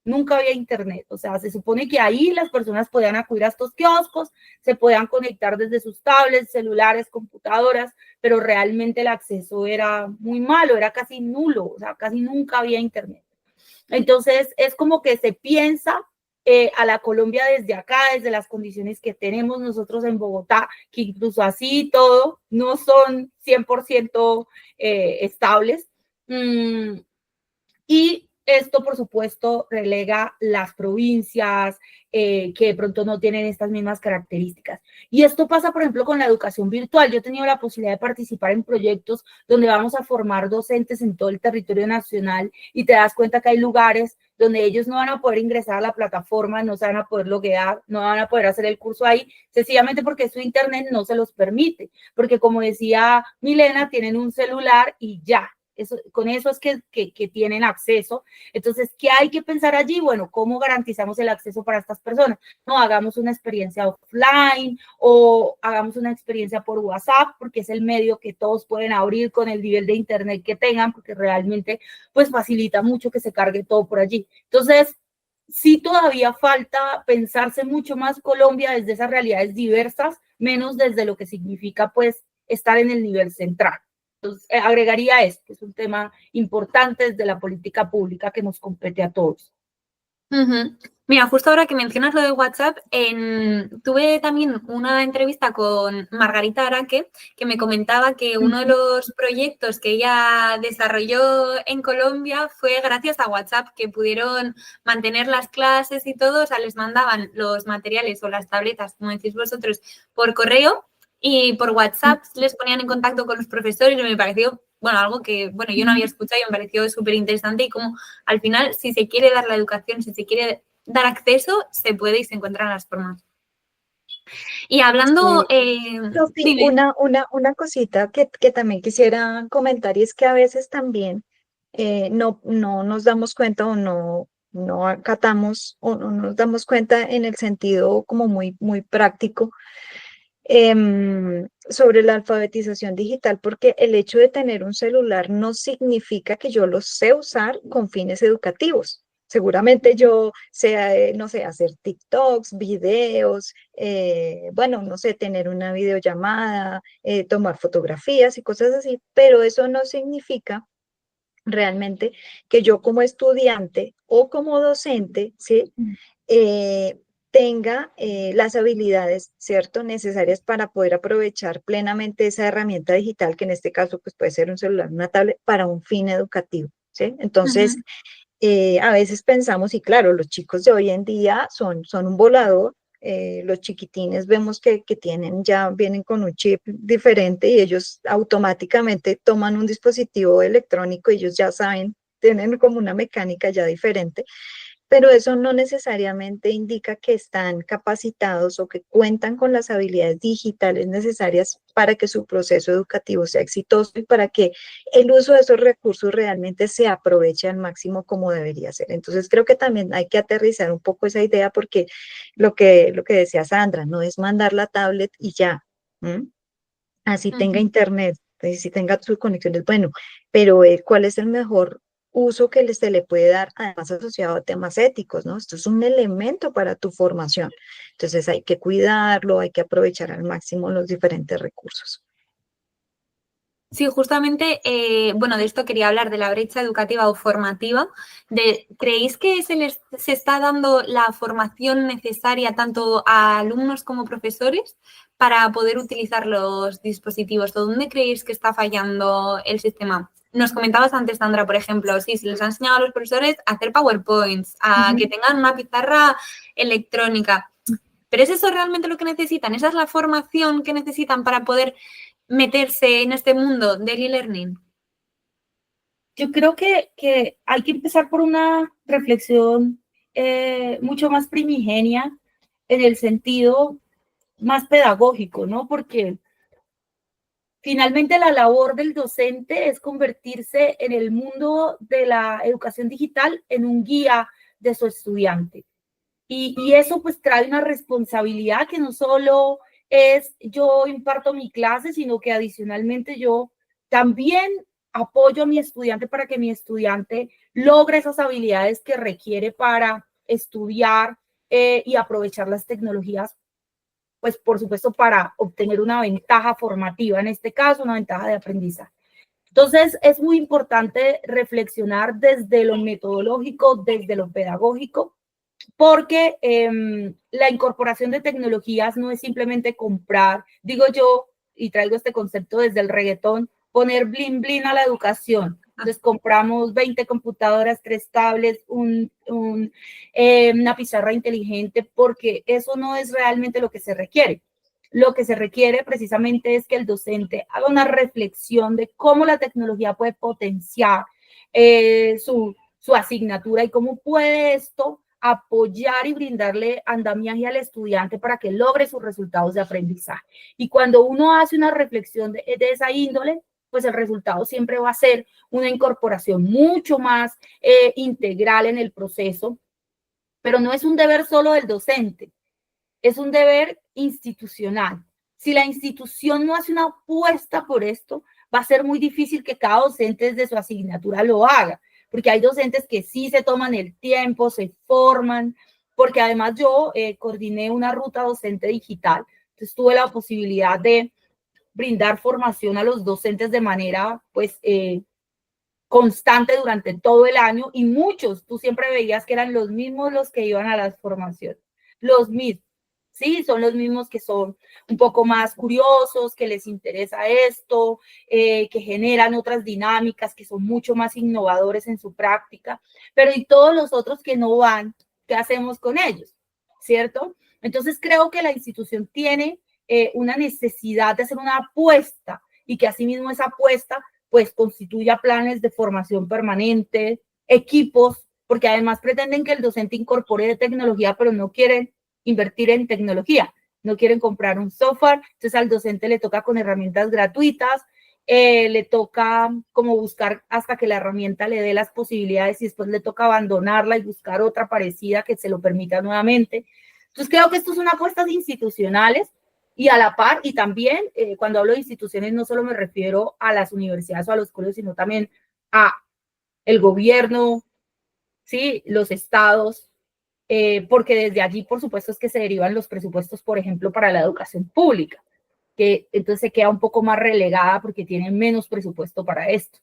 Nunca había internet, o sea, se supone que ahí las personas podían acudir a estos kioscos, se podían conectar desde sus tablets, celulares, computadoras, pero realmente el acceso era muy malo, era casi nulo, o sea, casi nunca había internet. Entonces, es como que se piensa a la Colombia desde acá, desde las condiciones que tenemos nosotros en Bogotá, que incluso así todo no son 100% estables. Y esto, por supuesto, relega las provincias que de pronto no tienen estas mismas características. Y esto pasa, por ejemplo, con la educación virtual. Yo he tenido la posibilidad de participar en proyectos donde vamos a formar docentes en todo el territorio nacional y te das cuenta que hay lugares donde ellos no van a poder ingresar a la plataforma, no se van a poder loguear, no van a poder hacer el curso ahí, sencillamente porque su internet no se los permite. Porque como decía Milena, tienen un celular y ya. Con eso es que tienen acceso. Entonces, ¿qué hay que pensar allí? Bueno, ¿cómo garantizamos el acceso para estas personas? No, hagamos una experiencia offline o hagamos una experiencia por WhatsApp, porque es el medio que todos pueden abrir con el nivel de internet que tengan, porque realmente pues facilita mucho que se cargue todo por allí. Entonces, sí todavía falta pensarse mucho más Colombia desde esas realidades diversas, menos desde lo que significa pues estar en el nivel central. Entonces, agregaría esto, que es un tema importante desde la política pública que nos compete a todos. Mira, justo ahora que mencionas lo de WhatsApp, tuve también una entrevista con Margarita Araque, que me comentaba que uno de los proyectos que ella desarrolló en Colombia fue gracias a WhatsApp, que pudieron mantener las clases y todo, o sea, les mandaban los materiales o las tabletas, como decís vosotros, por correo, y por WhatsApp les ponían en contacto con los profesores y me pareció, bueno, algo que, bueno, yo no había escuchado y me pareció súper interesante y como al final, si se quiere dar la educación, si se quiere dar acceso, se puede y se encuentran las formas. Y hablando... Sofi, una cosita que también quisiera comentar y es que a veces también no nos damos cuenta o no acatamos o no nos damos cuenta en el sentido como muy práctico sobre la alfabetización digital, porque el hecho de tener un celular no significa que yo lo sé usar con fines educativos. Seguramente yo sé, no sé, hacer TikToks, videos, bueno, no sé, tener una videollamada, tomar fotografías y cosas así, pero eso no significa realmente que yo como estudiante o como docente, ¿sí? Eh, tenga las habilidades, ¿cierto?, necesarias para poder aprovechar plenamente esa herramienta digital, que en este caso pues, puede ser un celular, una tablet, para un fin educativo, ¿sí? Entonces, a veces pensamos, y claro, los chicos de hoy en día son un volador, los chiquitines vemos que vienen con un chip diferente y ellos automáticamente toman un dispositivo electrónico, ellos ya saben, tienen como una mecánica ya diferente, pero eso no necesariamente indica que están capacitados o que cuentan con las habilidades digitales necesarias para que su proceso educativo sea exitoso y para que el uso de esos recursos realmente se aproveche al máximo como debería ser. Entonces creo que también hay que aterrizar un poco esa idea porque lo que decía Sandra, no es mandar la tablet y ya, ¿m? Así tenga internet, si tenga sus conexiones, bueno, pero ¿cuál es el mejor uso que se le puede dar, además asociado a temas éticos, ¿no? Esto es un elemento para tu formación. Entonces hay que cuidarlo, hay que aprovechar al máximo los diferentes recursos. Sí, justamente, bueno, de esto quería hablar, de la brecha educativa o formativa. ¿Creéis que se está dando la formación necesaria tanto a alumnos como profesores para poder utilizar los dispositivos? ¿O dónde creéis que está fallando el sistema? Nos comentabas antes, Sandra, por ejemplo, sí, se les ha enseñado a los profesores a hacer PowerPoints, a que tengan una pizarra electrónica. ¿Pero es eso realmente lo que necesitan? ¿Esa es la formación que necesitan para poder meterse en este mundo del e-learning? Yo creo que hay que empezar por una reflexión mucho más primigenia en el sentido más pedagógico, ¿no? Porque finalmente la labor del docente es convertirse en el mundo de la educación digital en un guía de su estudiante. Y eso pues trae una responsabilidad que no solo es yo imparto mi clase, sino que adicionalmente yo también apoyo a mi estudiante para que mi estudiante logre esas habilidades que requiere para estudiar y aprovechar las tecnologías, pues por supuesto para obtener una ventaja formativa, en este caso una ventaja de aprendizaje. Entonces es muy importante reflexionar desde lo metodológico, desde lo pedagógico, porque la incorporación de tecnologías no es simplemente comprar, digo yo, y traigo este concepto desde el reggaetón, poner bling bling a la educación. Entonces compramos 20 computadoras, 3 tablets, una pizarra inteligente, porque eso no es realmente lo que se requiere. Lo que se requiere precisamente es que el docente haga una reflexión de cómo la tecnología puede potenciar su asignatura y cómo puede esto apoyar y brindarle andamiaje al estudiante para que logre sus resultados de aprendizaje. Y cuando uno hace una reflexión de esa índole, pues el resultado siempre va a ser una incorporación mucho más integral en el proceso, pero no es un deber solo del docente, es un deber institucional. Si la institución no hace una apuesta por esto, va a ser muy difícil que cada docente desde su asignatura lo haga, porque hay docentes que sí se toman el tiempo, se forman, porque además yo coordiné una ruta docente digital, entonces tuve la posibilidad de brindar formación a los docentes de manera, pues, constante durante todo el año, y muchos, tú siempre veías que eran los mismos los que iban a las formaciones, los mismos. Sí, son los mismos que son un poco más curiosos, que les interesa esto, que generan otras dinámicas, que son mucho más innovadores en su práctica, pero y todos los otros que no van, ¿qué hacemos con ellos? ¿Cierto? Entonces creo que la institución tiene una necesidad de hacer una apuesta y que asimismo esa apuesta pues constituya planes de formación permanente, equipos, porque además pretenden que el docente incorpore tecnología, pero no quieren invertir en tecnología, no quieren comprar un software, entonces al docente le toca con herramientas gratuitas, le toca como buscar hasta que la herramienta le dé las posibilidades y después le toca abandonarla y buscar otra parecida que se lo permita nuevamente. Entonces creo que esto es una apuesta institucionales y a la par, y también cuando hablo de instituciones no solo me refiero a las universidades o a los colegios, sino también a el gobierno, ¿sí? Los estados, porque desde allí, por supuesto, es que se derivan los presupuestos, por ejemplo, para la educación pública, que entonces se queda un poco más relegada porque tienen menos presupuesto para esto.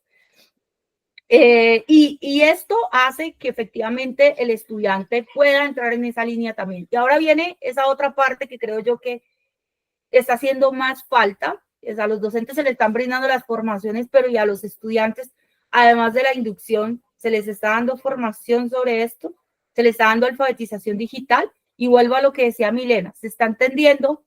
Y esto hace que efectivamente el estudiante pueda entrar en esa línea también. Y ahora viene esa otra parte que creo yo que está haciendo más falta. A los docentes se les están brindando las formaciones, pero y a los estudiantes, además de la inducción, se les está dando formación sobre esto, se les está dando alfabetización digital, y vuelvo a lo que decía Milena, se está entendiendo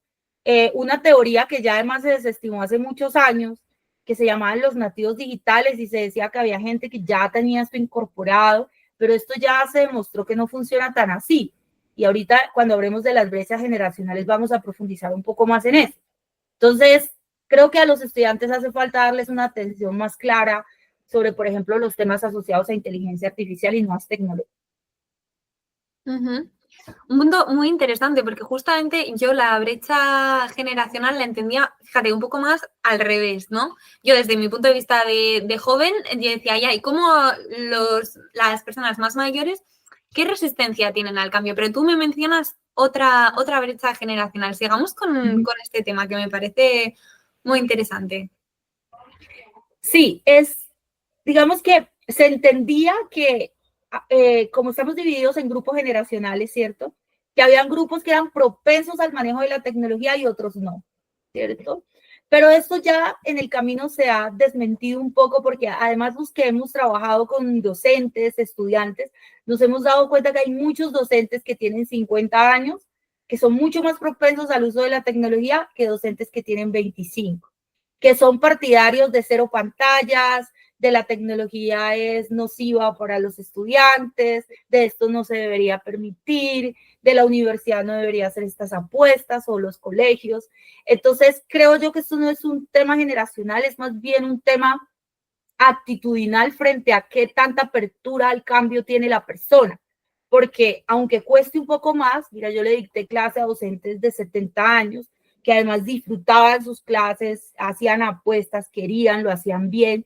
una teoría que ya además se desestimó hace muchos años, que se llamaban los nativos digitales, y se decía que había gente que ya tenía esto incorporado, pero esto ya se demostró que no funciona tan así. Y ahorita cuando hablemos de las brechas generacionales vamos a profundizar un poco más en eso. Entonces, creo que a los estudiantes hace falta darles una atención más clara sobre, por ejemplo, los temas asociados a inteligencia artificial y nuevas tecnologías. Un punto muy interesante, porque justamente yo la brecha generacional la entendía, fíjate, un poco más al revés, ¿no? Yo desde mi punto de vista de joven, yo decía, ya, ¿y cómo las personas más mayores, qué resistencia tienen al cambio? Pero tú me mencionas otra brecha generacional. Sigamos con este tema que me parece muy interesante. Sí, digamos que se entendía que como estamos divididos en grupos generacionales, ¿cierto? Que habían grupos que eran propensos al manejo de la tecnología y otros no, ¿cierto? Pero esto ya en el camino se ha desmentido un poco, porque además los que hemos trabajado con docentes, estudiantes, nos hemos dado cuenta que hay muchos docentes que tienen 50 años, que son mucho más propensos al uso de la tecnología que docentes que tienen 25, que son partidarios de cero pantallas, de la tecnología es nociva para los estudiantes, de esto no se debería permitir, de la universidad no debería hacer estas apuestas o los colegios. Entonces, creo yo que esto no es un tema generacional, es más bien un tema actitudinal frente a qué tanta apertura al cambio tiene la persona. Porque aunque cueste un poco más, mira, yo le dicté clase a docentes de 70 años que además disfrutaban sus clases, hacían apuestas, querían, lo hacían bien,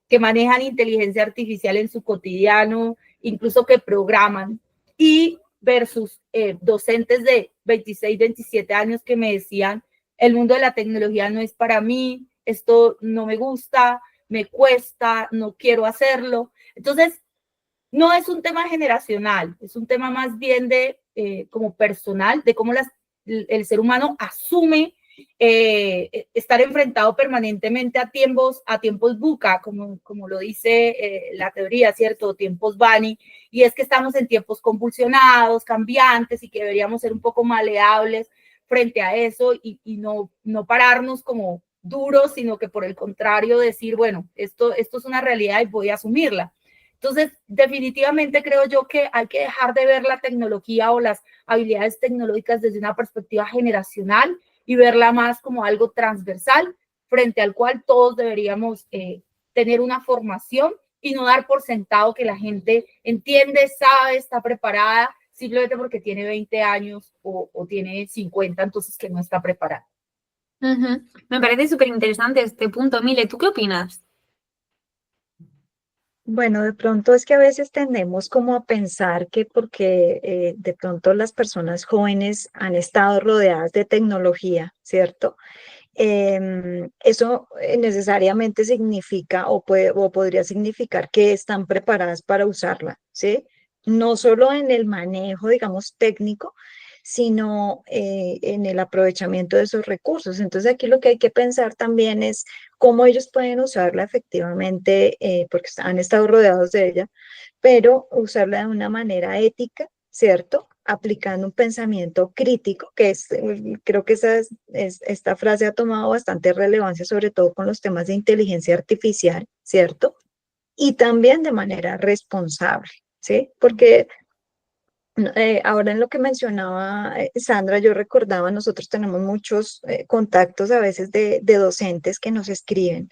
que manejan inteligencia artificial en su cotidiano, incluso que programan, y versus docentes de 26, 27 años que me decían, el mundo de la tecnología no es para mí, esto no me gusta, me cuesta, no quiero hacerlo. Entonces, no es un tema generacional, es un tema más bien de como personal, de cómo el ser humano asume estar enfrentado permanentemente a tiempos VUCA, como lo dice la teoría, ¿cierto? Tiempos Bani, y es que estamos en tiempos convulsionados, cambiantes, y que deberíamos ser un poco maleables frente a eso y no pararnos como duros, sino que por el contrario decir, bueno, esto es una realidad y voy a asumirla. Entonces, definitivamente creo yo que hay que dejar de ver la tecnología o las habilidades tecnológicas desde una perspectiva generacional y verla más como algo transversal, frente al cual todos deberíamos tener una formación y no dar por sentado que la gente entiende, sabe, está preparada, simplemente porque tiene 20 años o tiene 50, entonces que no está preparada. Me parece súper interesante este punto. Mile, ¿tú qué opinas? Bueno, de pronto es que a veces tendemos como a pensar que porque de pronto las personas jóvenes han estado rodeadas de tecnología, ¿cierto? Eso necesariamente significa o podría significar que están preparadas para usarla, ¿sí? No solo en el manejo, digamos, técnico, sino en el aprovechamiento de esos recursos. Entonces aquí lo que hay que pensar también es cómo ellos pueden usarla efectivamente, porque han estado rodeados de ella, pero usarla de una manera ética, ¿cierto? Aplicando un pensamiento crítico, que creo que esta frase ha tomado bastante relevancia, sobre todo con los temas de inteligencia artificial, ¿cierto? Y también de manera responsable, ¿sí? Porque ahora en lo que mencionaba Sandra, yo recordaba, nosotros tenemos muchos contactos a veces de docentes que nos escriben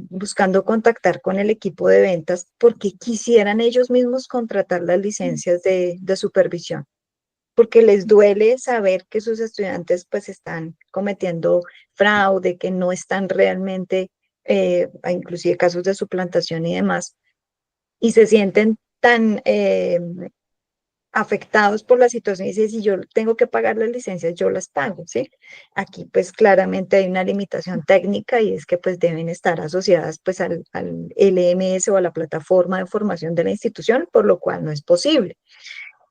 buscando contactar con el equipo de ventas porque quisieran ellos mismos contratar las licencias de supervisión, porque les duele saber que sus estudiantes pues están cometiendo fraude, que no están realmente, inclusive casos de suplantación y demás, y se sienten tan afectados por la situación y dice, si yo tengo que pagar las licencias, yo las pago, ¿sí? Aquí pues claramente hay una limitación técnica y es que pues deben estar asociadas pues al LMS o a la plataforma de formación de la institución, por lo cual no es posible.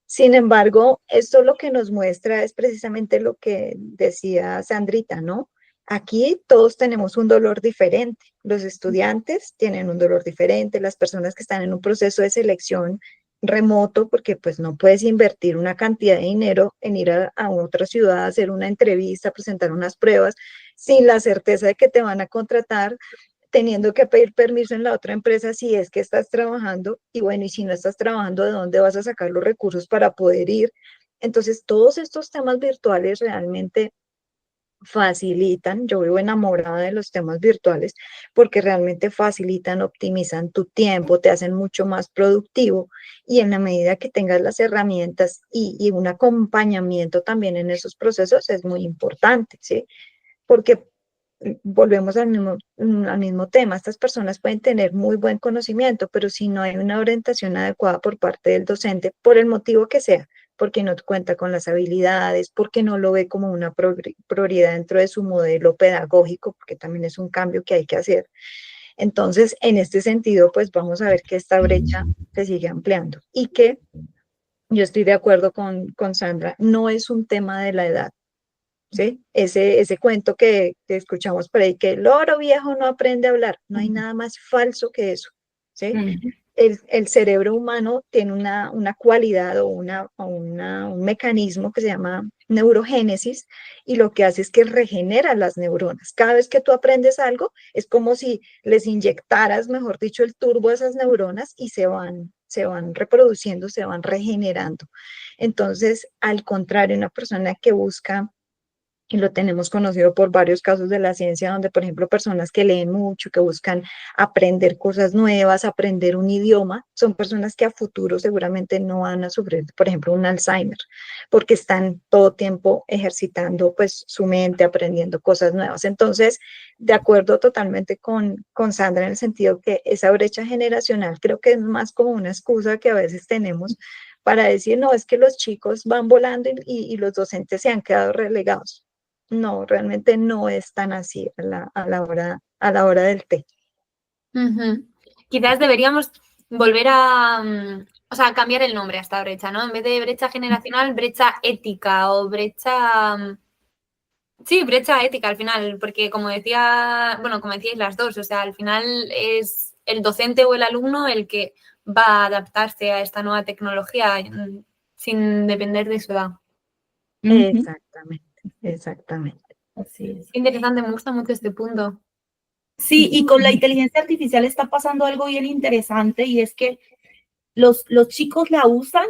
Sin embargo, esto lo que nos muestra es precisamente lo que decía Sandrita, ¿no? Aquí todos tenemos un dolor diferente. Los estudiantes tienen un dolor diferente, las personas que están en un proceso de selección remoto, porque pues no puedes invertir una cantidad de dinero en ir a otra ciudad, a hacer una entrevista, presentar unas pruebas, sin la certeza de que te van a contratar, teniendo que pedir permiso en la otra empresa si es que estás trabajando, y bueno, y si no estás trabajando, ¿de dónde vas a sacar los recursos para poder ir? Entonces, todos estos temas virtuales realmente facilitan, yo vivo enamorada de los temas virtuales porque realmente facilitan, optimizan tu tiempo, te hacen mucho más productivo y en la medida que tengas las herramientas y un acompañamiento también en esos procesos es muy importante, ¿sí? Porque volvemos al mismo tema, estas personas pueden tener muy buen conocimiento, pero si no hay una orientación adecuada por parte del docente, por el motivo que sea, porque no cuenta con las habilidades, porque no lo ve como una prioridad dentro de su modelo pedagógico, porque también es un cambio que hay que hacer. Entonces, en este sentido, pues vamos a ver que esta brecha se sigue ampliando y que yo estoy de acuerdo con Sandra, no es un tema de la edad. ¿Sí? Ese cuento que escuchamos por ahí, que el loro viejo no aprende a hablar, no hay nada más falso que eso, ¿sí? el cerebro humano tiene una cualidad o un mecanismo que se llama neurogénesis y lo que hace es que regenera las neuronas. Cada vez que tú aprendes algo, es como si les inyectaras, mejor dicho, el turbo a esas neuronas y se van reproduciendo, se van regenerando. Entonces, al contrario, una persona que busca y lo tenemos conocido por varios casos de la ciencia, donde, por ejemplo, personas que leen mucho, que buscan aprender cosas nuevas, aprender un idioma, son personas que a futuro seguramente no van a sufrir, por ejemplo, un Alzheimer, porque están todo tiempo ejercitando pues su mente, aprendiendo cosas nuevas. Entonces, de acuerdo totalmente con Sandra en el sentido que esa brecha generacional creo que es más como una excusa que a veces tenemos para decir, no, es que los chicos van volando y los docentes se han quedado relegados. No, realmente no es tan así a la hora del té. Ujú. Quizás deberíamos volver a, o sea, cambiar el nombre a esta brecha, ¿no? En vez de brecha generacional, brecha ética o brecha, sí, brecha ética al final, porque como decía, bueno, como decíais las dos, o sea, al final es el docente o el alumno el que va a adaptarse a esta nueva tecnología sin depender de su edad. Exactamente, exactamente. Así es. Qué interesante, me gusta mucho este punto. Sí, y con la inteligencia artificial está pasando algo bien interesante y es que los chicos la usan,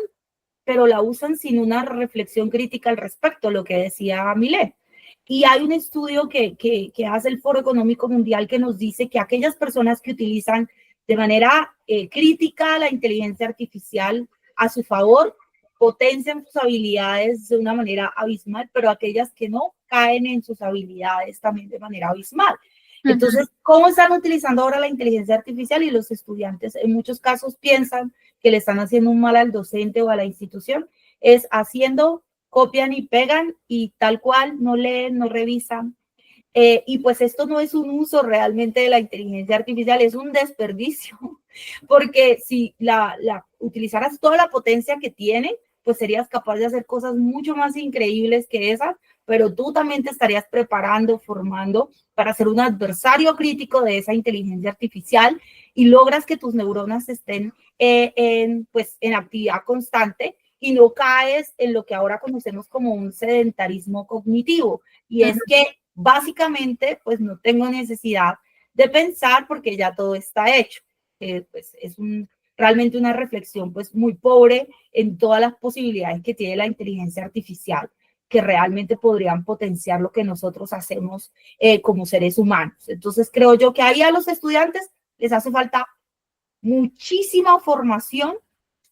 pero la usan sin una reflexión crítica al respecto, lo que decía Milet. Y hay un estudio que hace el Foro Económico Mundial que nos dice que aquellas personas que utilizan de manera crítica la inteligencia artificial a su favor potencian sus habilidades de una manera abismal, pero aquellas que no caen en sus habilidades también de manera abismal. Entonces, ¿cómo están utilizando ahora la inteligencia artificial? Y los estudiantes en muchos casos piensan que le están haciendo un mal al docente o a la institución, es haciendo, copian y pegan y tal cual, no leen, no revisan. Y pues esto no es un uso realmente de la inteligencia artificial, es un desperdicio, porque si la utilizaras toda la potencia que tiene, pues serías capaz de hacer cosas mucho más increíbles que esas, pero tú también te estarías preparando, formando para ser un adversario crítico de esa inteligencia artificial y logras que tus neuronas estén pues, en actividad constante y no caes en lo que ahora conocemos como un sedentarismo cognitivo. Y es que básicamente, pues no tengo necesidad de pensar porque ya todo está hecho. Pues es realmente una reflexión pues muy pobre en todas las posibilidades que tiene la inteligencia artificial, que realmente podrían potenciar lo que nosotros hacemos como seres humanos. Entonces creo yo que ahí a los estudiantes les hace falta muchísima formación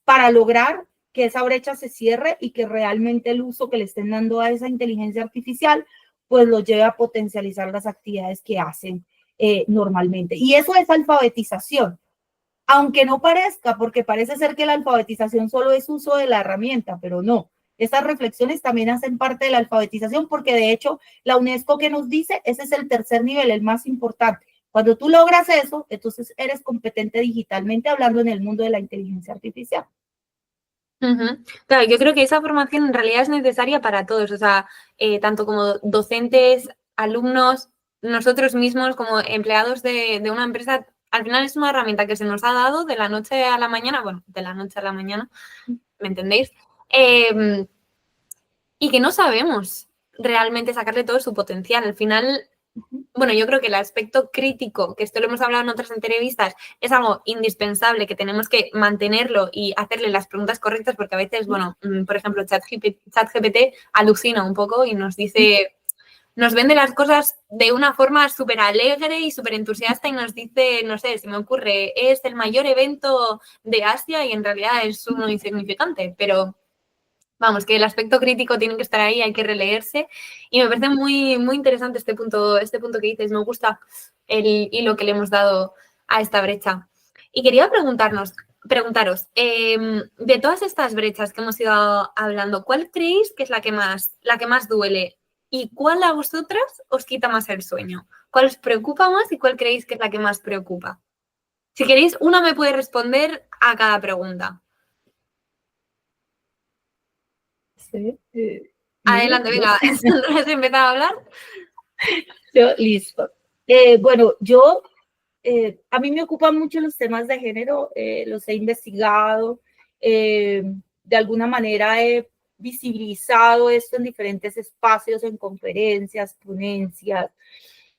para lograr que esa brecha se cierre y que realmente el uso que le estén dando a esa inteligencia artificial pues lo lleve a potencializar las actividades que hacen normalmente. Y eso es alfabetización, aunque no parezca, porque parece ser que la alfabetización solo es uso de la herramienta, pero no. Estas reflexiones también hacen parte de la alfabetización porque de hecho la UNESCO que nos dice, ese es el tercer nivel, el más importante. Cuando tú logras eso, entonces eres competente digitalmente hablando en el mundo de la inteligencia artificial. Claro, yo creo que esa formación en realidad es necesaria para todos, o sea, tanto como docentes, alumnos, nosotros mismos como empleados de una empresa. Al final es una herramienta que se nos ha dado de la noche a la mañana, bueno, de la noche a la mañana, ¿me entendéis? Y que no sabemos realmente sacarle todo su potencial. Al final, bueno, yo creo que el aspecto crítico, que esto lo hemos hablado en otras entrevistas, es algo indispensable, que tenemos que mantenerlo y hacerle las preguntas correctas, porque a veces, bueno, por ejemplo, ChatGPT alucina un poco y nos dice, nos vende las cosas de una forma súper alegre y súper entusiasta y nos dice, no sé, se me ocurre, es el mayor evento de Asia y en realidad es uno insignificante, pero vamos, que el aspecto crítico tiene que estar ahí, hay que releerse y me parece muy, muy interesante este punto que dices, me gusta el hilo que le hemos dado a esta brecha. Y quería preguntaros, de todas estas brechas que hemos ido hablando, ¿cuál creéis que es la que más duele? ¿Y cuál a vosotras os quita más el sueño? ¿Cuál os preocupa más y cuál creéis que es la que más preocupa? Si queréis, una me puede responder a cada pregunta. Sí, Adelante, venga, ¿has empezado a hablar? Listo. Bueno, yo a mí me ocupan mucho los temas de género, los he investigado, de alguna manera he visibilizado esto en diferentes espacios, en conferencias, ponencias.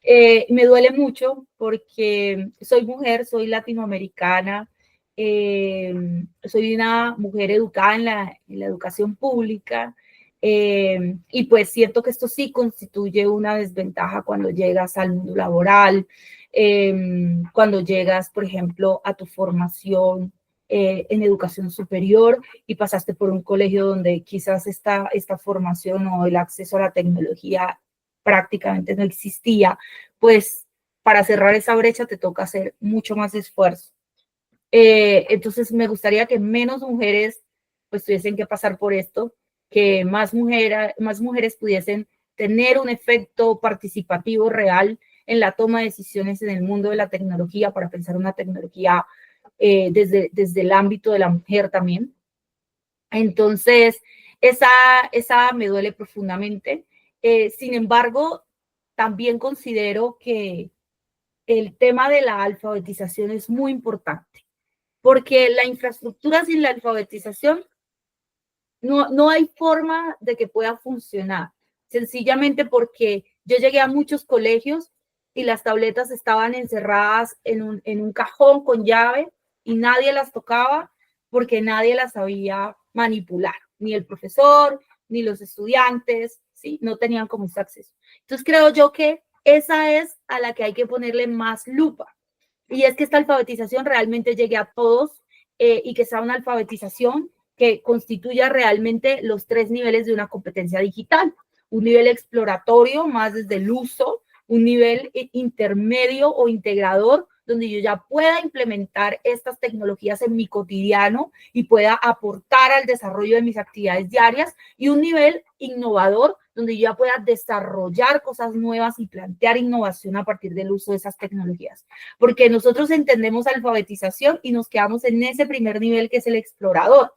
Me duele mucho porque soy mujer, soy latinoamericana, soy una mujer educada en la educación pública, y pues siento que esto sí constituye una desventaja cuando llegas al mundo laboral, cuando llegas, por ejemplo, a tu formación en educación superior y pasaste por un colegio donde quizás esta formación o el acceso a la tecnología prácticamente no existía, pues para cerrar esa brecha te toca hacer mucho más esfuerzo. Entonces me gustaría que menos mujeres pues tuviesen que pasar por esto, que más mujeres pudiesen tener un efecto participativo real en la toma de decisiones en el mundo de la tecnología, para pensar una tecnología desde el ámbito de la mujer también. Entonces, esa me duele profundamente. Sin embargo, también considero que el tema de la alfabetización es muy importante, porque la infraestructura sin la alfabetización no hay forma de que pueda funcionar, sencillamente porque yo llegué a muchos colegios y las tabletas estaban encerradas en un cajón con llave y nadie las tocaba porque nadie las sabía manipular, ni el profesor, ni los estudiantes, ¿sí? No tenían como ese acceso. Entonces creo yo que esa es a la que hay que ponerle más lupa, y es que esta alfabetización realmente llegue a todos, y que sea una alfabetización que constituya realmente los 3 niveles de una competencia digital. Un nivel exploratorio, más desde el uso, un nivel intermedio o integrador, donde yo ya pueda implementar estas tecnologías en mi cotidiano y pueda aportar al desarrollo de mis actividades diarias, y un nivel innovador, donde yo ya pueda desarrollar cosas nuevas y plantear innovación a partir del uso de esas tecnologías. Porque nosotros entendemos alfabetización y nos quedamos en ese primer nivel, que es el explorador,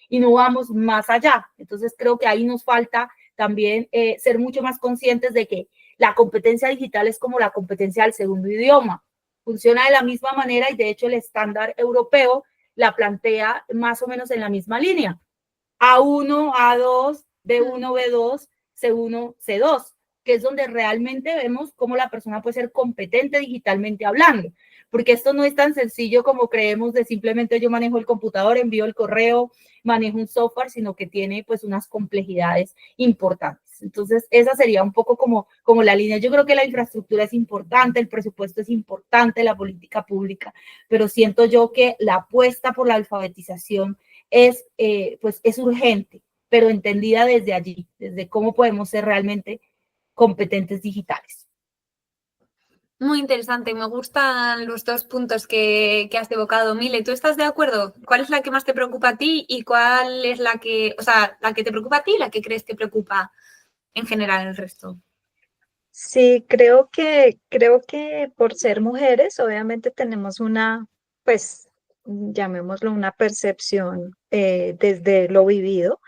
y no vamos más allá. Entonces creo que ahí nos falta también ser mucho más conscientes de que la competencia digital es como la competencia del segundo idioma. Funciona de la misma manera, y de hecho el estándar europeo la plantea más o menos en la misma línea. A1, A2, B1, B2, C1, C2, que es donde realmente vemos cómo la persona puede ser competente digitalmente hablando, porque esto no es tan sencillo como creemos, de simplemente yo manejo el computador, envío el correo, manejo un software, sino que tiene pues unas complejidades importantes. Entonces, esa sería un poco como la línea. Yo creo que la infraestructura es importante, el presupuesto es importante, la política pública, pero siento yo que la apuesta por la alfabetización pues es urgente, pero entendida desde allí, desde cómo podemos ser realmente competentes digitales. Muy interesante, me gustan los 2 puntos que has evocado, Mile. ¿Tú estás de acuerdo? ¿Cuál es la que más te preocupa a ti y cuál es la que te preocupa a ti y la que crees que preocupa en general el resto? Sí, creo que por ser mujeres, obviamente tenemos una, pues, llamémoslo una percepción desde lo vivido,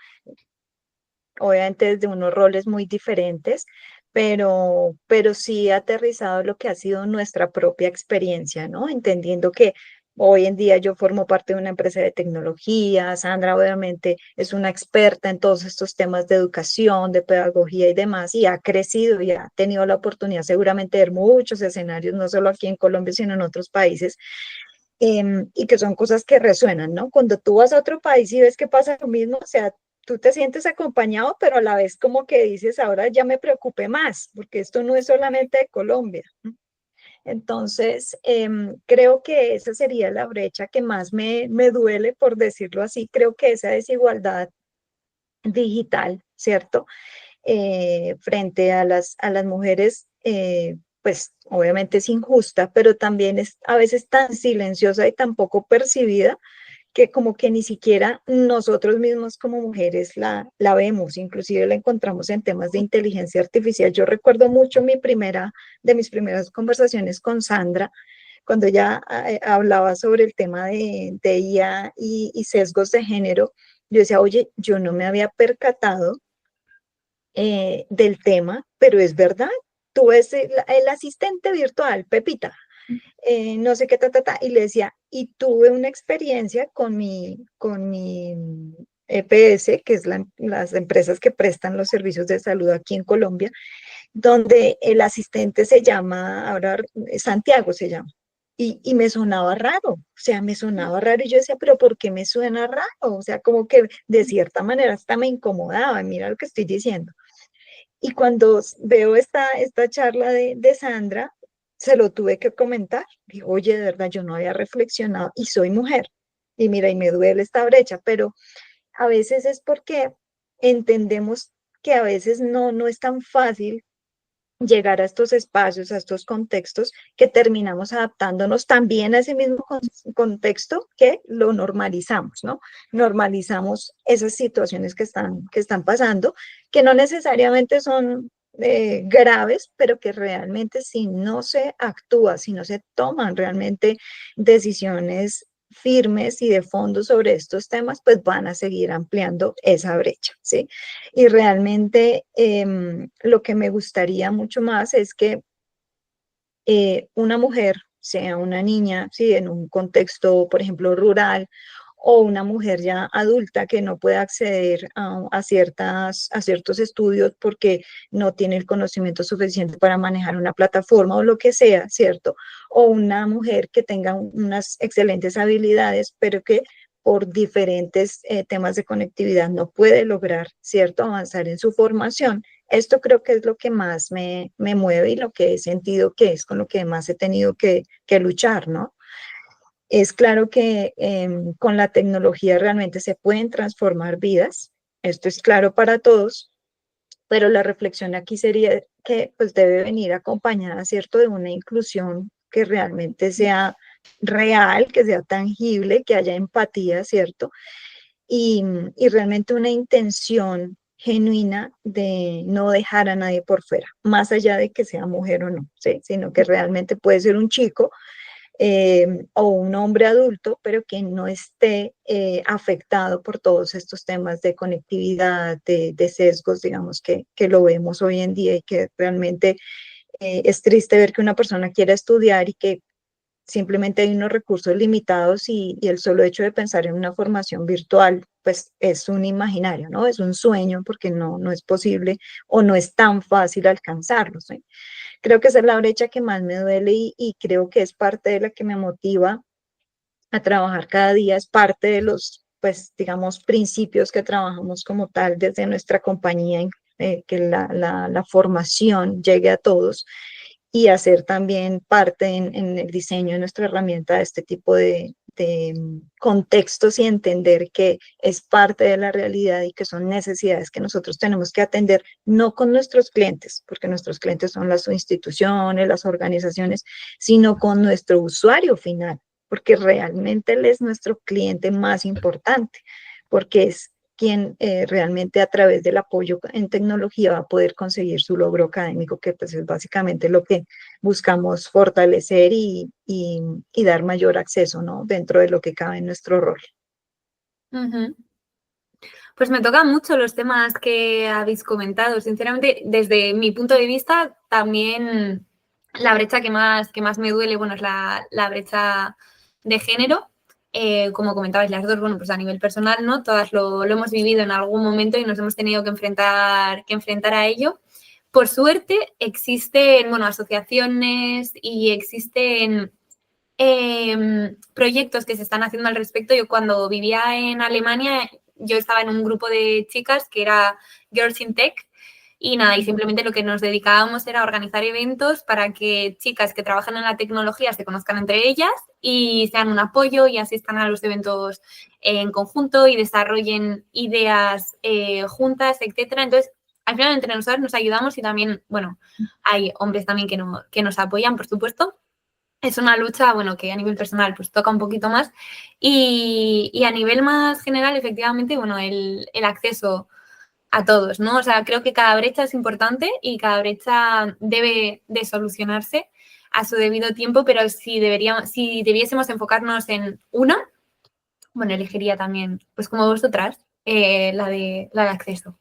obviamente desde unos roles muy diferentes, pero sí aterrizado lo que ha sido nuestra propia experiencia, ¿no? Entendiendo que hoy en día yo formo parte de una empresa de tecnología, Sandra obviamente es una experta en todos estos temas de educación, de pedagogía y demás, y ha crecido y ha tenido la oportunidad seguramente de ver muchos escenarios, no solo aquí en Colombia, sino en otros países. Y que son cosas que resuenan, ¿no? Cuando tú vas a otro país y ves que pasa lo mismo, o sea, tú te sientes acompañado, pero a la vez como que dices, ahora ya me preocupé más, porque esto no es solamente de Colombia. Entonces, creo que esa sería la brecha que más me duele, por decirlo así. Creo que esa desigualdad digital, ¿cierto? Frente a las mujeres, pues obviamente es injusta, pero también es a veces tan silenciosa y tan poco percibida, que como que ni siquiera nosotros mismos como mujeres la vemos, inclusive la encontramos en temas de inteligencia artificial. Yo recuerdo mucho de mis primeras conversaciones con Sandra, cuando ella hablaba sobre el tema de IA y sesgos de género. Yo decía, oye, yo no me había percatado del tema, pero es verdad. Tú ves el asistente virtual, Pepita, no sé qué, y le decía, y tuve una experiencia con mi EPS, que es las empresas que prestan los servicios de salud aquí en Colombia, donde el asistente se llama, ahora Santiago se llama, y me sonaba raro, o sea, me sonaba raro, y yo decía, pero ¿por qué me suena raro? O sea, como que de cierta manera hasta me incomodaba, mira lo que estoy diciendo. Y cuando veo esta charla de Sandra, se lo tuve que comentar. Digo, oye, de verdad, yo no había reflexionado y soy mujer. Y mira, y me duele esta brecha, pero a veces es porque entendemos que a veces no es tan fácil llegar a estos espacios, a estos contextos, que terminamos adaptándonos también a ese mismo contexto que lo normalizamos, ¿no? Normalizamos esas situaciones que están pasando, que no necesariamente son graves, pero que realmente si no se actúa, si no se toman realmente decisiones firmes y de fondo sobre estos temas, pues van a seguir ampliando esa brecha, ¿sí? Y realmente lo que me gustaría mucho más es que una mujer, sea una niña, ¿sí? En un contexto, por ejemplo, rural, o una mujer ya adulta que no puede acceder a ciertos estudios porque no tiene el conocimiento suficiente para manejar una plataforma o lo que sea, ¿cierto? O una mujer que tenga unas excelentes habilidades, pero que por diferentes temas de conectividad no puede lograr, ¿cierto?, avanzar en su formación. Esto creo que es lo que más me mueve y lo que he sentido que es con lo que más he tenido que luchar, ¿no? Es claro que con la tecnología realmente se pueden transformar vidas, esto es claro para todos, pero la reflexión aquí sería que pues debe venir acompañada, ¿cierto?, de una inclusión que realmente sea real, que sea tangible, que haya empatía, ¿cierto? Y realmente una intención genuina de no dejar a nadie por fuera, más allá de que sea mujer o no, ¿sí? Sino que realmente puede ser un chico o un hombre adulto, pero que no esté afectado por todos estos temas de conectividad, de sesgos, digamos, que lo vemos hoy en día y que realmente es triste ver que una persona quiera estudiar y que simplemente hay unos recursos limitados y el solo hecho de pensar en una formación virtual, pues es un imaginario, ¿no? Es un sueño porque no es posible o no es tan fácil alcanzarlo, ¿sí? Creo que esa es la brecha que más me duele y creo que es parte de la que me motiva a trabajar cada día, es parte de los, pues, digamos, principios que trabajamos como tal desde nuestra compañía, que la formación llegue a todos y hacer también parte en el diseño de nuestra herramienta de este tipo de contextos y entender que es parte de la realidad y que son necesidades que nosotros tenemos que atender, no con nuestros clientes, porque nuestros clientes son las instituciones, las organizaciones, sino con nuestro usuario final, porque realmente él es nuestro cliente más importante, porque es quien realmente a través del apoyo en tecnología va a poder conseguir su logro académico, que pues es básicamente lo que buscamos fortalecer y dar mayor acceso, ¿no? Dentro de lo que cabe en nuestro rol. Uh-huh. Pues me tocan mucho los temas que habéis comentado. Sinceramente, desde mi punto de vista, también la brecha que más me duele, bueno, es la brecha de género. Como comentabais las dos, bueno, pues a nivel personal, ¿no? Todas lo hemos vivido en algún momento y nos hemos tenido que enfrentar a ello. Por suerte, existen, bueno, asociaciones y existen proyectos que se están haciendo al respecto. Yo cuando vivía en Alemania, yo estaba en un grupo de chicas que era Girls in Tech y nada, y simplemente lo que nos dedicábamos era organizar eventos para que chicas que trabajan en la tecnología se conozcan entre ellas y sean un apoyo y asistan a los eventos en conjunto y desarrollen ideas juntas, etcétera. Entonces, al final entre nosotras nos ayudamos y también, bueno, hay hombres también que nos apoyan, por supuesto. Es una lucha, bueno, que a nivel personal pues toca un poquito más y a nivel más general, efectivamente, bueno, el acceso a todos, ¿no? O sea, creo que cada brecha es importante y cada brecha debe de solucionarse a su debido tiempo, pero si debiésemos enfocarnos en una, bueno, elegiría también, pues como vosotras, la de acceso.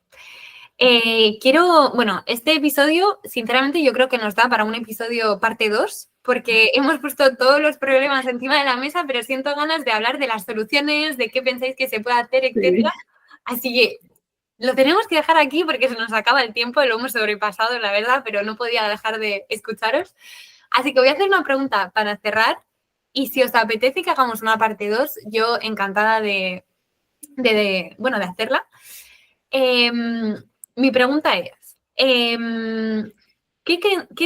Bueno, este episodio, sinceramente, yo creo que nos da para un episodio parte 2, porque hemos puesto todos los problemas encima de la mesa, pero siento ganas de hablar de las soluciones, de qué pensáis que se puede hacer, etcétera. Así que lo tenemos que dejar aquí porque se nos acaba el tiempo, lo hemos sobrepasado, la verdad, pero no podía dejar de escucharos. Así que voy a hacer una pregunta para cerrar, y si os apetece que hagamos una parte 2, yo encantada de hacerla. Mi pregunta es, ¿qué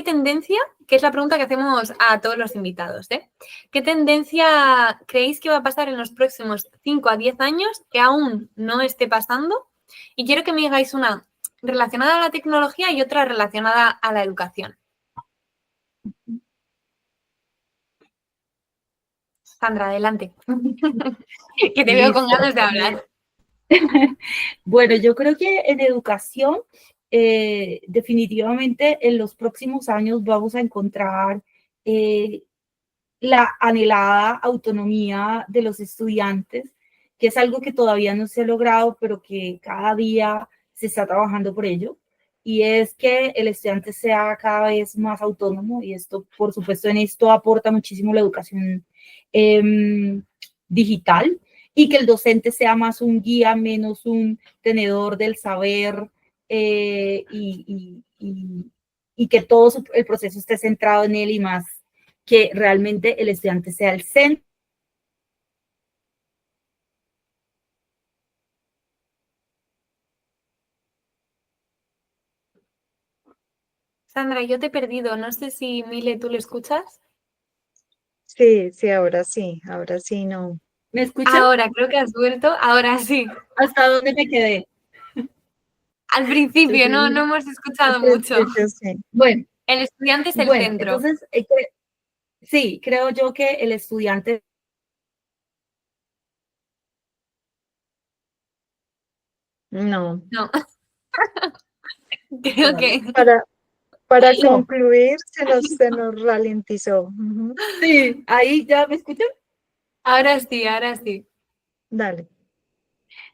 tendencia, que es la pregunta que hacemos a todos los invitados, ¿qué tendencia creéis que va a pasar en los próximos 5 a 10 años que aún no esté pasando? Y quiero que me digáis una relacionada a la tecnología y otra relacionada a la educación. Sandra, adelante. Que te veo con ganas de hablar. Bueno, yo creo que en educación, definitivamente en los próximos años vamos a encontrar la anhelada autonomía de los estudiantes, que es algo que todavía no se ha logrado, pero que cada día se está trabajando por ello. Y es que el estudiante sea cada vez más autónomo, y esto, por supuesto, en esto aporta muchísimo la educación digital, y que el docente sea más un guía, menos un tenedor del saber, y que todo el proceso esté centrado en él, y más que realmente el estudiante sea el centro. Sandra, yo te he perdido. No sé si, Mile, ¿tú lo escuchas? Sí, ahora sí, no. ¿Me escuchan? Ahora, creo que has vuelto. Ahora sí. ¿Hasta dónde me quedé? Al principio, no hemos escuchado mucho. Sí. Bueno, El estudiante es el centro. Entonces, sí, creo yo que el estudiante... No. Creo que... Para concluir, se nos ralentizó. Sí, ahí ya me escuchan. Ahora sí. Dale.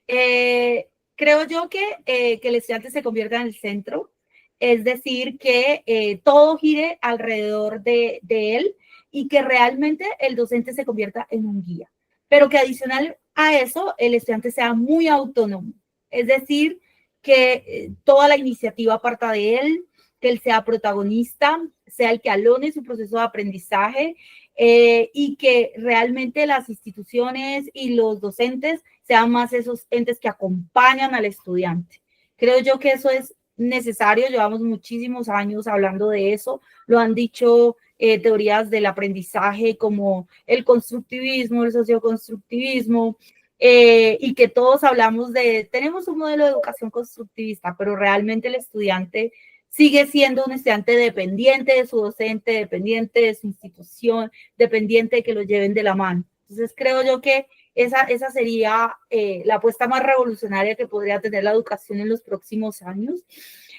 Creo yo que el estudiante se convierta en el centro, es decir, que todo gire alrededor de él, y que realmente el docente se convierta en un guía, pero que adicional a eso el estudiante sea muy autónomo, es decir, que toda la iniciativa parta de él, que él sea protagonista, sea el que alone su proceso de aprendizaje, y que realmente las instituciones y los docentes sean más esos entes que acompañan al estudiante. Creo yo que eso es necesario, llevamos muchísimos años hablando de eso, lo han dicho teorías del aprendizaje como el constructivismo, el socioconstructivismo, y que todos hablamos tenemos un modelo de educación constructivista, pero realmente el estudiante sigue siendo un estudiante dependiente de su docente, dependiente de su institución, dependiente de que lo lleven de la mano. Entonces creo yo que esa sería la apuesta más revolucionaria que podría tener la educación en los próximos años.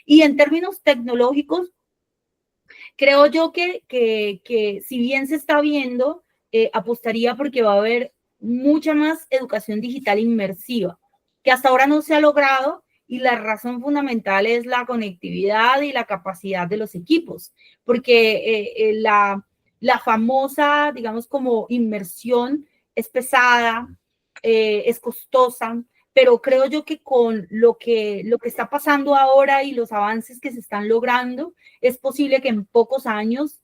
Y en términos tecnológicos, creo yo que si bien se está viendo, apostaría porque va a haber mucha más educación digital inmersiva, que hasta ahora no se ha logrado, y la razón fundamental es la conectividad y la capacidad de los equipos, porque la famosa, digamos, como inmersión es pesada, es costosa, pero creo yo que con lo que está pasando ahora y los avances que se están logrando, es posible que en pocos años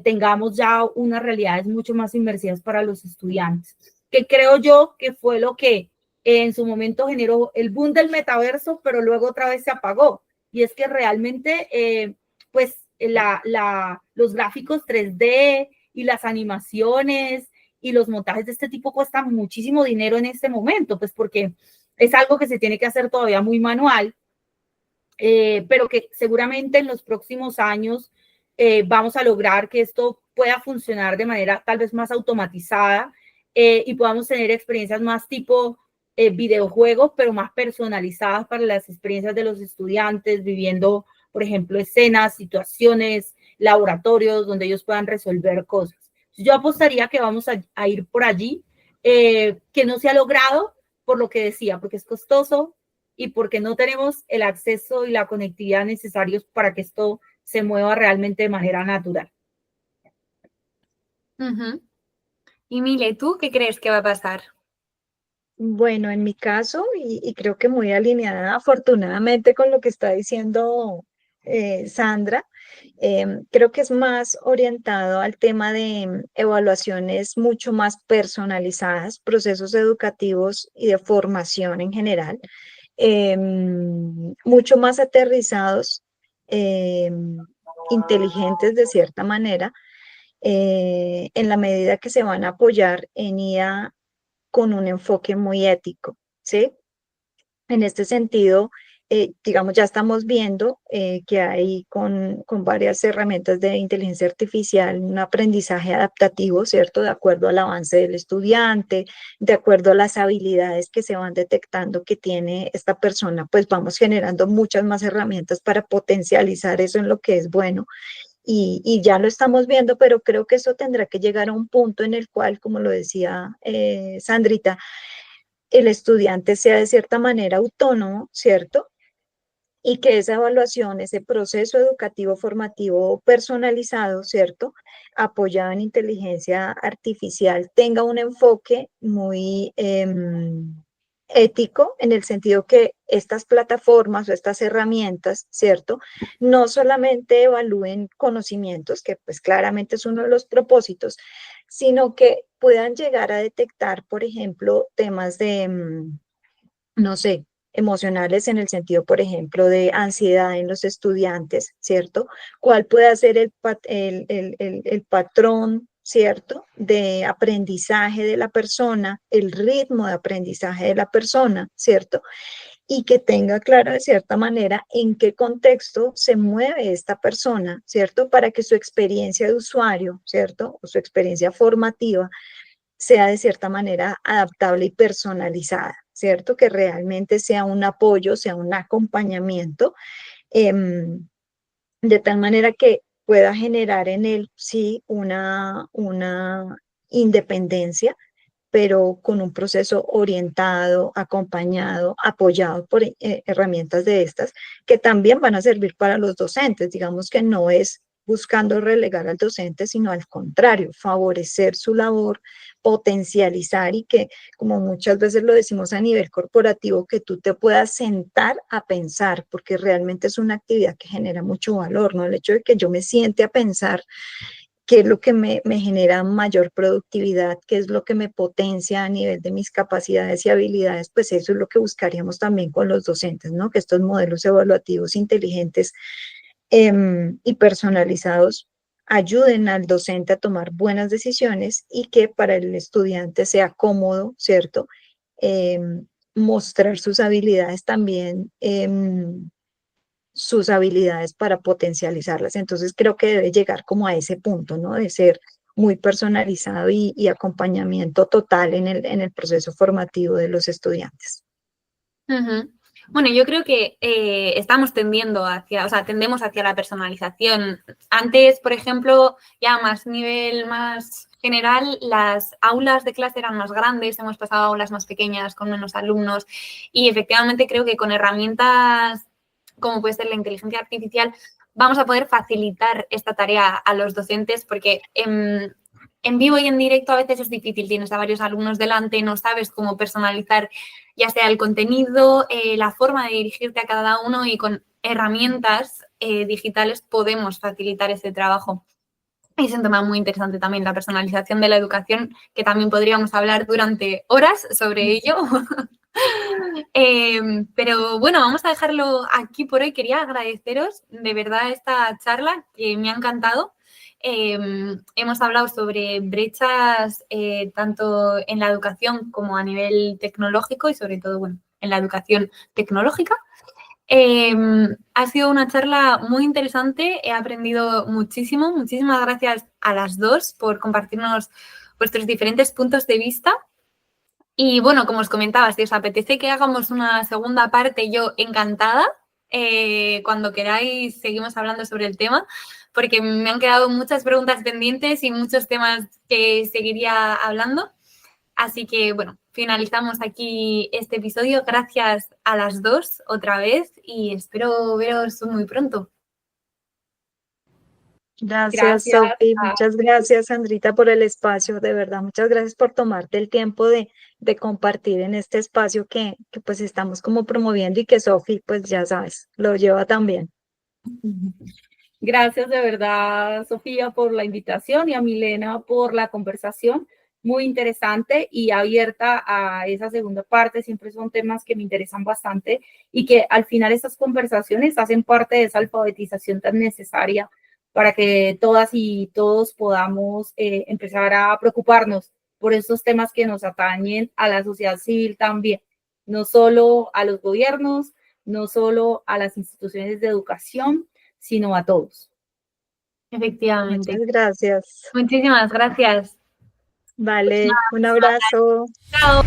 tengamos ya unas realidades mucho más inmersivas para los estudiantes, que creo yo que fue lo que en su momento generó el boom del metaverso, pero luego otra vez se apagó. Y es que realmente, los gráficos 3D y las animaciones y los montajes de este tipo cuestan muchísimo dinero en este momento, pues porque es algo que se tiene que hacer todavía muy manual, pero que seguramente en los próximos años vamos a lograr que esto pueda funcionar de manera tal vez más automatizada, y podamos tener experiencias más tipo videojuegos, pero más personalizadas para las experiencias de los estudiantes, viviendo, por ejemplo, escenas, situaciones, laboratorios donde ellos puedan resolver cosas. Yo apostaría que vamos a ir por allí, que no se ha logrado por lo que decía, porque es costoso y porque no tenemos el acceso y la conectividad necesarios para que esto se mueva realmente de manera natural. Ujú. Y Mile, ¿tú qué crees que va a pasar? Bueno, en mi caso, y creo que muy alineada afortunadamente con lo que está diciendo Sandra, creo que es más orientado al tema de evaluaciones mucho más personalizadas, procesos educativos y de formación en general, mucho más aterrizados, inteligentes de cierta manera, en la medida que se van a apoyar en IA con un enfoque muy ético, ¿sí? En este sentido, digamos, ya estamos viendo que hay con varias herramientas de inteligencia artificial un aprendizaje adaptativo, ¿cierto? De acuerdo al avance del estudiante, de acuerdo a las habilidades que se van detectando que tiene esta persona, pues vamos generando muchas más herramientas para potencializar eso en lo que es bueno. Y ya lo estamos viendo, pero creo que eso tendrá que llegar a un punto en el cual, como lo decía Sandrita, el estudiante sea de cierta manera autónomo, ¿cierto? Y que esa evaluación, ese proceso educativo formativo personalizado, ¿cierto? Apoyado en inteligencia artificial, tenga un enfoque muy ético en el sentido que estas plataformas o estas herramientas, ¿cierto? No solamente evalúen conocimientos, que pues claramente es uno de los propósitos, sino que puedan llegar a detectar, por ejemplo, temas de, no sé, emocionales en el sentido, por ejemplo, de ansiedad en los estudiantes, ¿cierto? ¿Cuál puede ser el patrón, ¿cierto? De aprendizaje de la persona, el ritmo de aprendizaje de la persona, ¿cierto? Y que tenga claro de cierta manera en qué contexto se mueve esta persona, ¿cierto? Para que su experiencia de usuario, ¿cierto? O su experiencia formativa sea de cierta manera adaptable y personalizada, ¿cierto? Que realmente sea un apoyo, sea un acompañamiento, eh, de tal manera que pueda generar en él, sí, una independencia, pero con un proceso orientado, acompañado, apoyado por herramientas de estas, que también van a servir para los docentes. Digamos que no es buscando relegar al docente, sino al contrario, favorecer su labor, potencializar y que, como muchas veces lo decimos a nivel corporativo, que tú te puedas sentar a pensar, porque realmente es una actividad que genera mucho valor, ¿no? El hecho de que yo me siente a pensar qué es lo que me genera mayor productividad, qué es lo que me potencia a nivel de mis capacidades y habilidades, pues eso es lo que buscaríamos también con los docentes, ¿no? Que estos modelos evaluativos inteligentes y personalizados ayuden al docente a tomar buenas decisiones y que para el estudiante sea cómodo, ¿cierto? Mostrar sus habilidades también, sus habilidades para potencializarlas. Entonces creo que debe llegar como a ese punto, ¿no? De ser muy personalizado y acompañamiento total en el proceso formativo de los estudiantes. Ujú. Bueno, yo creo que estamos tendiendo hacia, o sea, tendemos hacia la personalización. Antes, por ejemplo, ya más nivel más general, las aulas de clase eran más grandes, hemos pasado a aulas más pequeñas con menos alumnos y efectivamente creo que con herramientas como puede ser la inteligencia artificial vamos a poder facilitar esta tarea a los docentes porque en vivo y en directo a veces es difícil, tienes a varios alumnos delante, no sabes cómo personalizar ya sea el contenido, la forma de dirigirte a cada uno y con herramientas digitales podemos facilitar ese trabajo. Y es un tema muy interesante también, la personalización de la educación, que también podríamos hablar durante horas sobre ello. Pero bueno, vamos a dejarlo aquí por hoy. Quería agradeceros de verdad esta charla que me ha encantado. Hemos hablado sobre brechas tanto en la educación como a nivel tecnológico y sobre todo, bueno, en la educación tecnológica. Ha sido una charla muy interesante, he aprendido muchísimo. Muchísimas gracias a las dos por compartirnos vuestros diferentes puntos de vista. Y bueno, como os comentaba, si os apetece que hagamos una segunda parte, yo encantada. Cuando queráis seguimos hablando sobre el tema, porque me han quedado muchas preguntas pendientes y muchos temas que seguiría hablando. Así que, bueno, finalizamos aquí este episodio. Gracias a las dos otra vez y espero veros muy pronto. Gracias, Sofi. Muchas gracias, Sandrita, por el espacio. De verdad, muchas gracias por tomarte el tiempo de compartir en este espacio que pues estamos como promoviendo y que Sofi, pues ya sabes, lo lleva también. Gracias de verdad, Sofía, por la invitación y a Milena por la conversación. Muy interesante y abierta a esa segunda parte. Siempre son temas que me interesan bastante y que al final estas conversaciones hacen parte de esa alfabetización tan necesaria para que todas y todos podamos empezar a preocuparnos por estos temas que nos atañen a la sociedad civil también, no solo a los gobiernos, no solo a las instituciones de educación, sino a todos. Efectivamente. Muchas gracias. Muchísimas gracias. Vale, un abrazo. Chao.